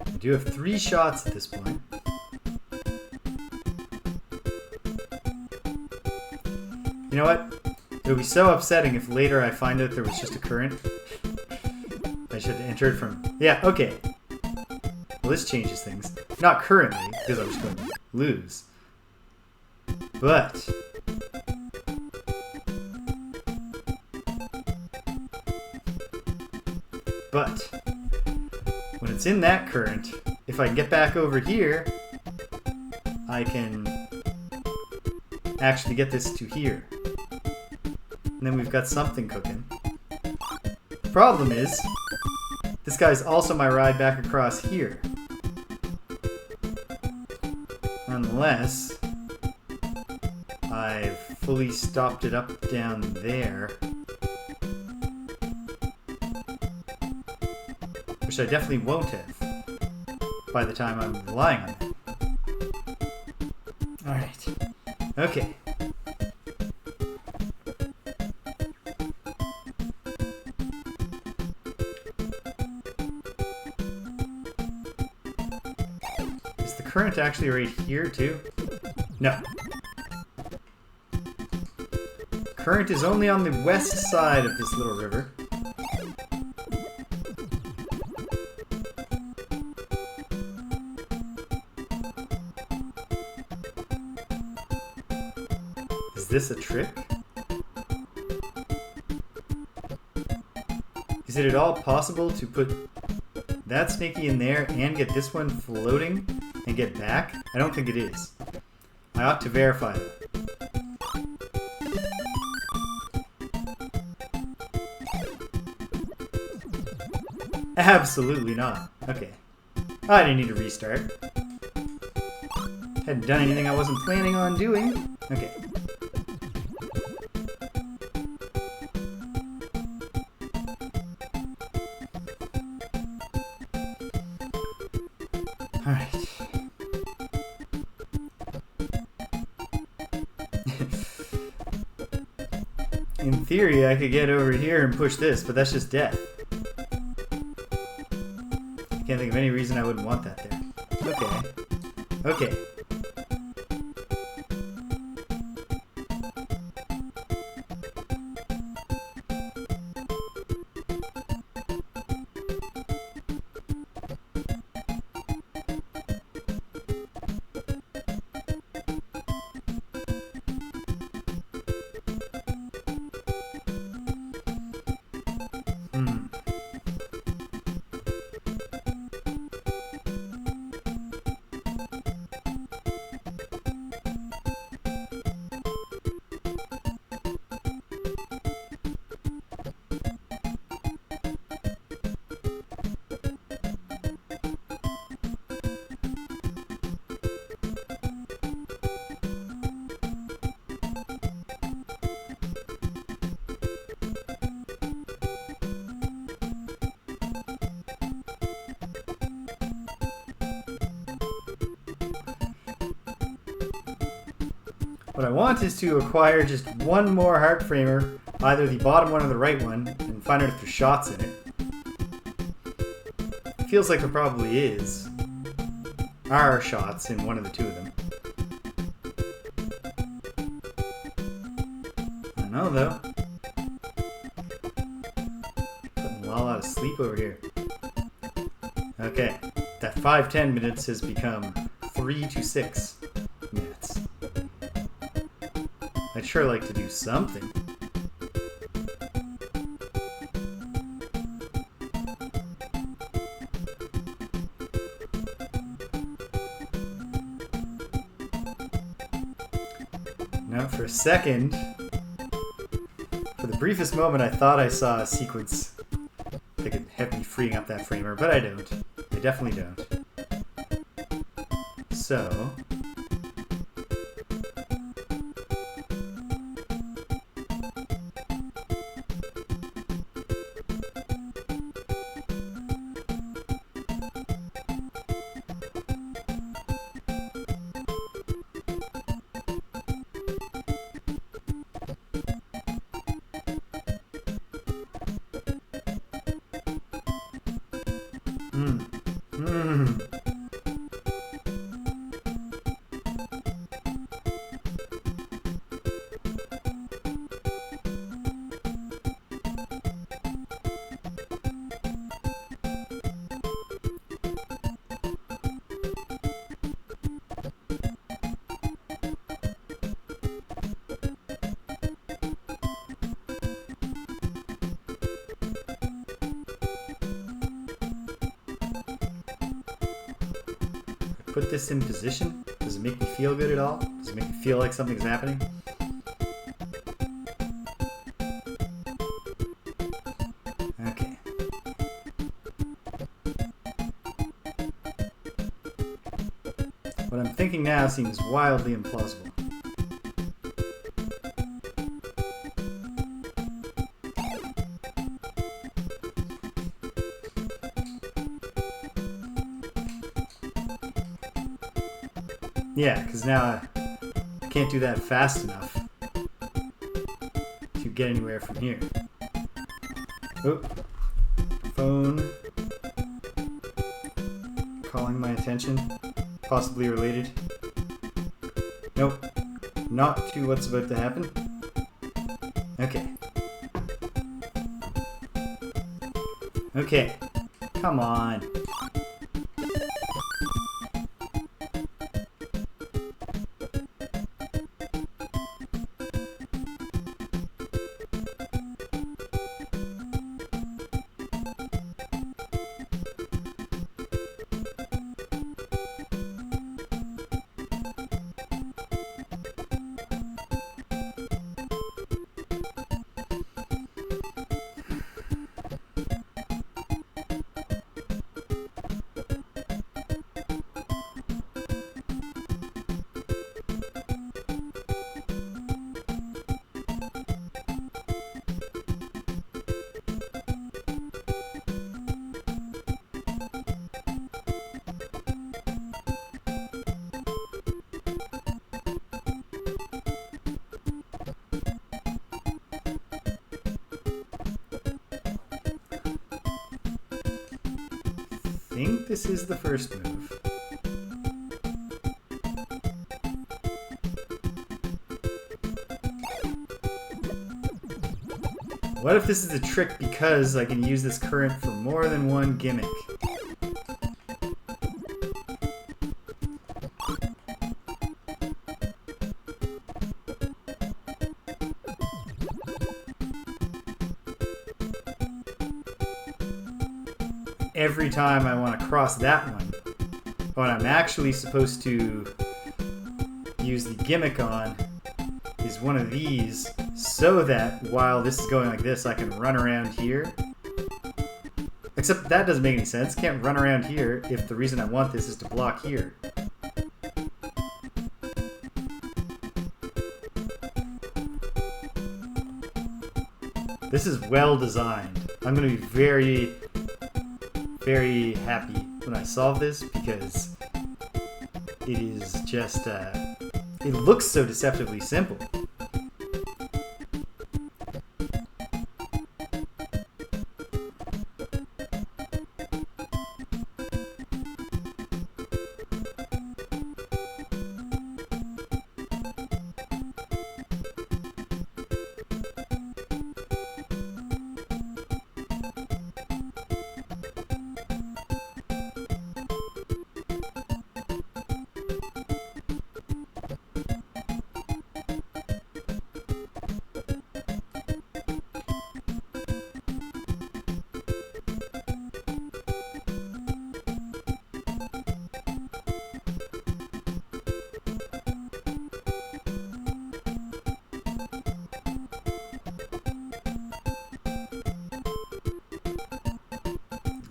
I do have 3 shots at this point. You know what? It would be so upsetting if later I find out there was just a current. I should enter it from... Yeah, okay. Well, this changes things. Not currently, because I'm just going to lose. But... when it's in that current, if I get back over here, I can actually get this to here. And then we've got something cooking. Problem is, this guy's also my ride back across here. Unless I've fully stopped it up down there. Which I definitely won't have by the time I'm relying on it. Alright. Okay. Is the current actually right here too? No. Current is only on the west side of this little river. Is this a trick? Is it at all possible to put that snaky in there and get this one floating and get back? I don't think it is. I ought to verify that. Absolutely not. Okay. I didn't need to restart. Hadn't done anything I wasn't planning on doing. Okay. Alright. In theory, I could get over here and push this, but that's just death. I can't think of any reason I wouldn't want that there. Okay. Okay. What I want is to acquire just one more heart framer, either the bottom one or the right one, and find out if there's shots in it. Feels like there probably are shots in one of the two of them. I don't know though. Putting Lala to sleep over here. Okay, that 5-10 minutes has become 3 to 6 minutes. I'd sure like to do something. Now, for a second, for the briefest moment, I thought I saw a sequence that could have me freeing up that framer, but I don't. I definitely don't. So... Put this in position? Does it make me feel good at all? Does it make me feel like something's happening? Okay. What I'm thinking now seems wildly implausible. Yeah, because now I can't do that fast enough to get anywhere from here. Oh, phone calling my attention, possibly related. Nope, not to what's about to happen. Okay. Okay, come on. I think this is the first move. What if this is a trick because I can use this current for more than one gimmick? Every time I want to cross that one, what I'm actually supposed to use the gimmick on is one of these, so that while this is going like this, I can run around here. Except that doesn't make any sense. Can't run around here if the reason I want this is to block here. This is well designed. I'm going to be very, very happy when I solve this because it is just it looks so deceptively simple.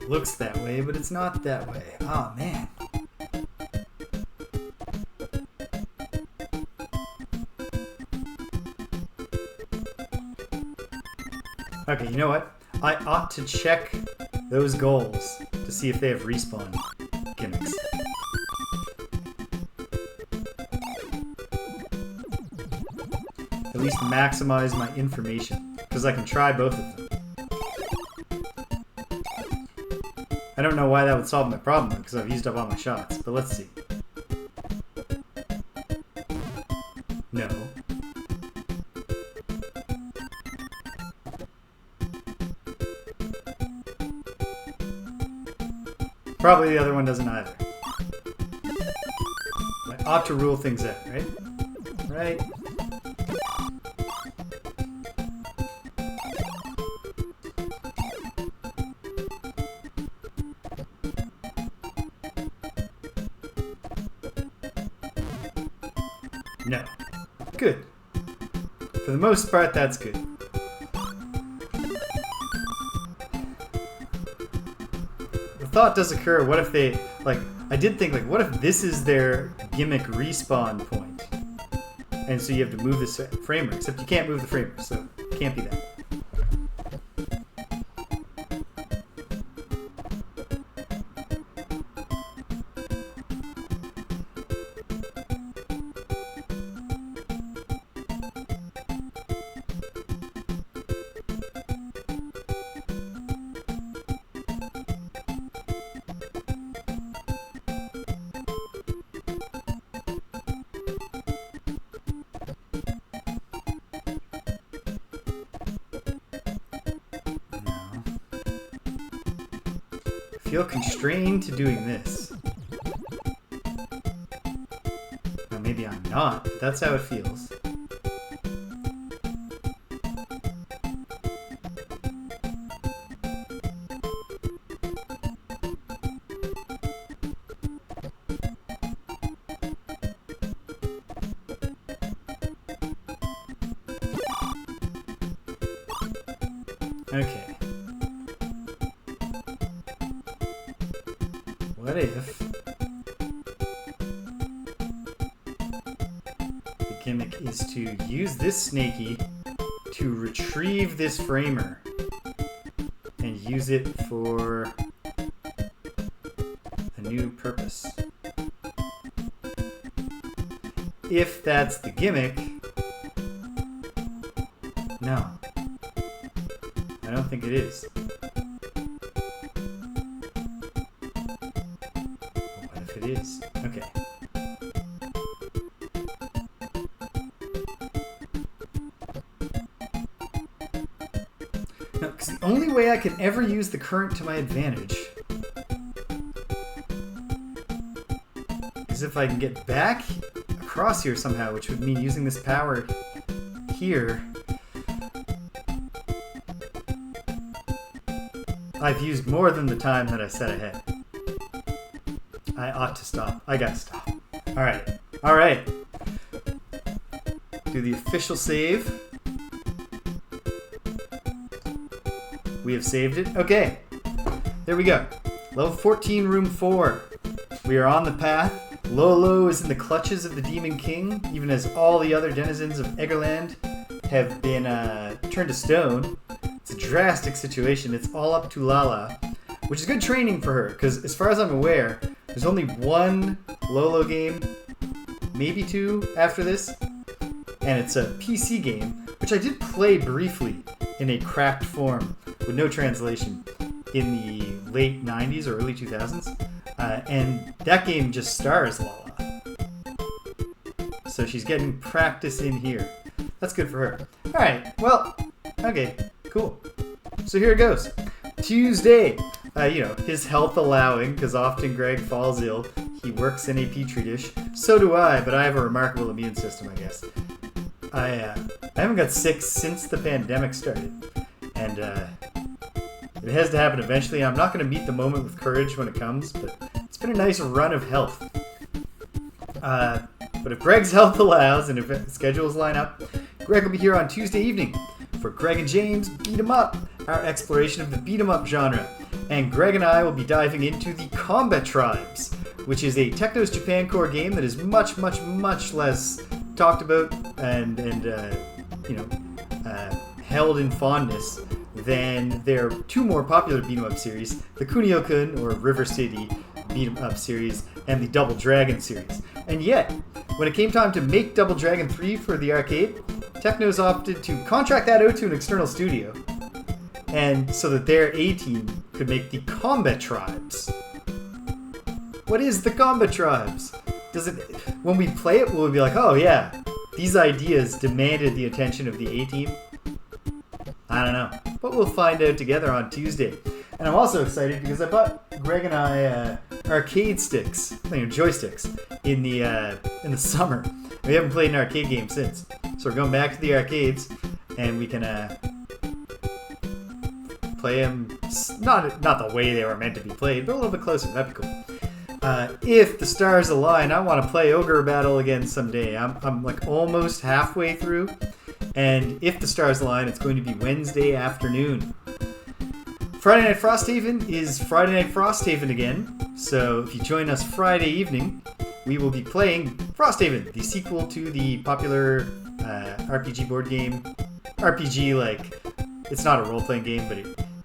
Looks that way, but it's not that way. Oh, man. Okay, you know what? I ought to check those goals to see if they have respawn gimmicks. At least maximize my information, because I can try both of them. I don't know why that would solve my problem, because I've used up all my shots, but let's see. No. Probably the other one doesn't either. I ought to rule things out, right? Right? No. Good. For the most part, that's good. The thought does occur, what if they, like, I did think, like, what if this is their gimmick respawn point? And so you have to move this framer, except you can't move the framer, so it can't be that. I feel constrained to doing this. Well, maybe I'm not, but that's how it feels. Okay. What if the gimmick is to use this snaky to retrieve this framer and use it for a new purpose? If that's the gimmick, no. I don't think it is. It is. Okay. No, because the only way I can ever use the current to my advantage is if I can get back across here somehow, which would mean using this power here. I've used more than the time that I set ahead. I ought to stop. I gotta stop. Alright. Alright. Do the official save. We have saved it. Okay. There we go. Level 14, room 4. We are on the path. Lolo is in the clutches of the Demon King, even as all the other denizens of Eggerland have been turned to stone. It's a drastic situation. It's all up to Lala, which is good training for her, because as far as I'm aware, there's only one Lolo game maybe 2 after this. And it's a PC game, which I did play briefly in a cracked form with no translation in the late 90s or early 2000s. And that game just stars Lala. So she's getting practice in here. That's good for her. Alright, well, okay, cool. So here it goes. Tuesday. His health allowing, because often Greg falls ill. He works in a petri dish. So do I, but I have a remarkable immune system, I guess. I haven't got sick since the pandemic started. And it has to happen eventually. I'm not going to meet the moment with courage when it comes, but it's been a nice run of health. But if Greg's health allows and if schedules line up, Greg will be here on Tuesday evening for Greg and James Beat 'em Up, our exploration of the beat 'em up genre. And Greg and I will be diving into the Combat Tribes, which is a Technos Japan Core game that is much, much, much less talked about and held in fondness than their 2 more popular beat 'em up series, the Kunio-kun or River City beat 'em up series and the Double Dragon series. And yet, when it came time to make Double Dragon 3 for the arcade, Technos opted to contract that out to an external studio, and so that their A-team could make the Combat Tribes. What is the Combat Tribes? When we play it, will we be like, oh yeah, these ideas demanded the attention of the A-team? I don't know, but we'll find out together on Tuesday. And I'm also excited because I bought Greg and I arcade sticks, joysticks, in the summer. We haven't played an arcade game since, so we're going back to the arcades, and we can play them not the way they were meant to be played, but a little bit closer. That'd be cool. If the stars align, I want to play Ogre Battle again someday. I'm like almost halfway through, and if the stars align, it's going to be Wednesday afternoon. Friday Night Frosthaven is Friday Night Frosthaven again, so if you join us Friday evening, we will be playing Frosthaven, the sequel to the popular RPG board game. RPG, it's not a role-playing game, but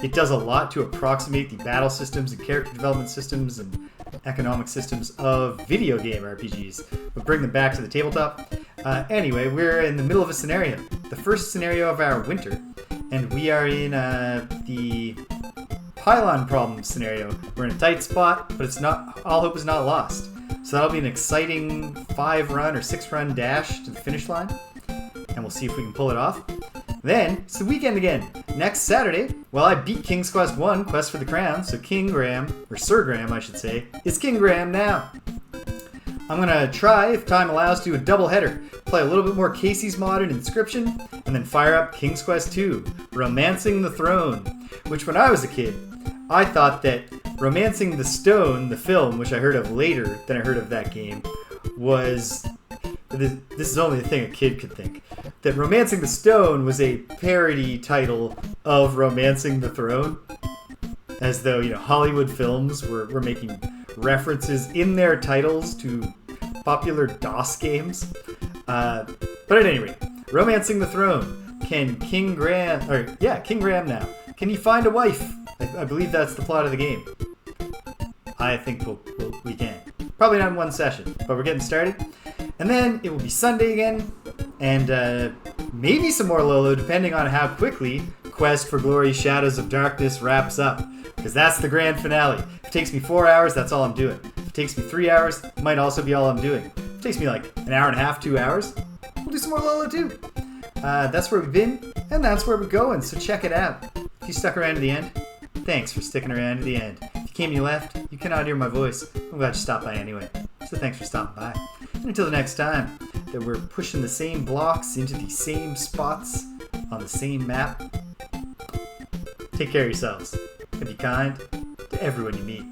it does a lot to approximate the battle systems and character development systems and economic systems of video game RPGs, but bring them back to the tabletop. Anyway, we're in the middle of a scenario, the first scenario of our winter, and we are in the pylon problem scenario. We're in a tight spot, but it's not. All hope is not lost. So that'll be an exciting 5-run or 6-run dash to the finish line, and we'll see if we can pull it off. Then it's the weekend again. Next Saturday, I beat King's Quest 1, Quest for the Crown, so King Graham, or Sir Graham I should say, is King Graham now. I'm going to try, if time allows, to do a double header. Play a little bit more Casey's Mod and Inscription, and then fire up King's Quest 2, Romancing the Throne, which when I was a kid, I thought that Romancing the Stone, the film, which I heard of later than I heard of that game, was... This is only a thing a kid could think. That Romancing the Stone was a parody title of Romancing the Throne. As though, Hollywood films were making references in their titles to popular DOS games. But at any rate, Romancing the Throne. King Graham now. Can he find a wife? I believe that's the plot of the game. I think we can. Probably not in one session, but we're getting started. And then it will be Sunday again, and maybe some more Lolo, depending on how quickly Quest for Glory Shadows of Darkness wraps up. Because that's the grand finale. If it takes me 4 hours, that's all I'm doing. If it takes me 3 hours, it might also be all I'm doing. If it takes me like an hour and a half, 2 hours, we'll do some more Lolo too. That's where we've been, and that's where we're going, so check it out. If you stuck around to the end, thanks for sticking around to the end. If you came and you left, you cannot hear my voice. I'm glad you stopped by anyway. So thanks for stopping by. And until the next time that we're pushing the same blocks into the same spots on the same map, take care of yourselves and be kind to everyone you meet.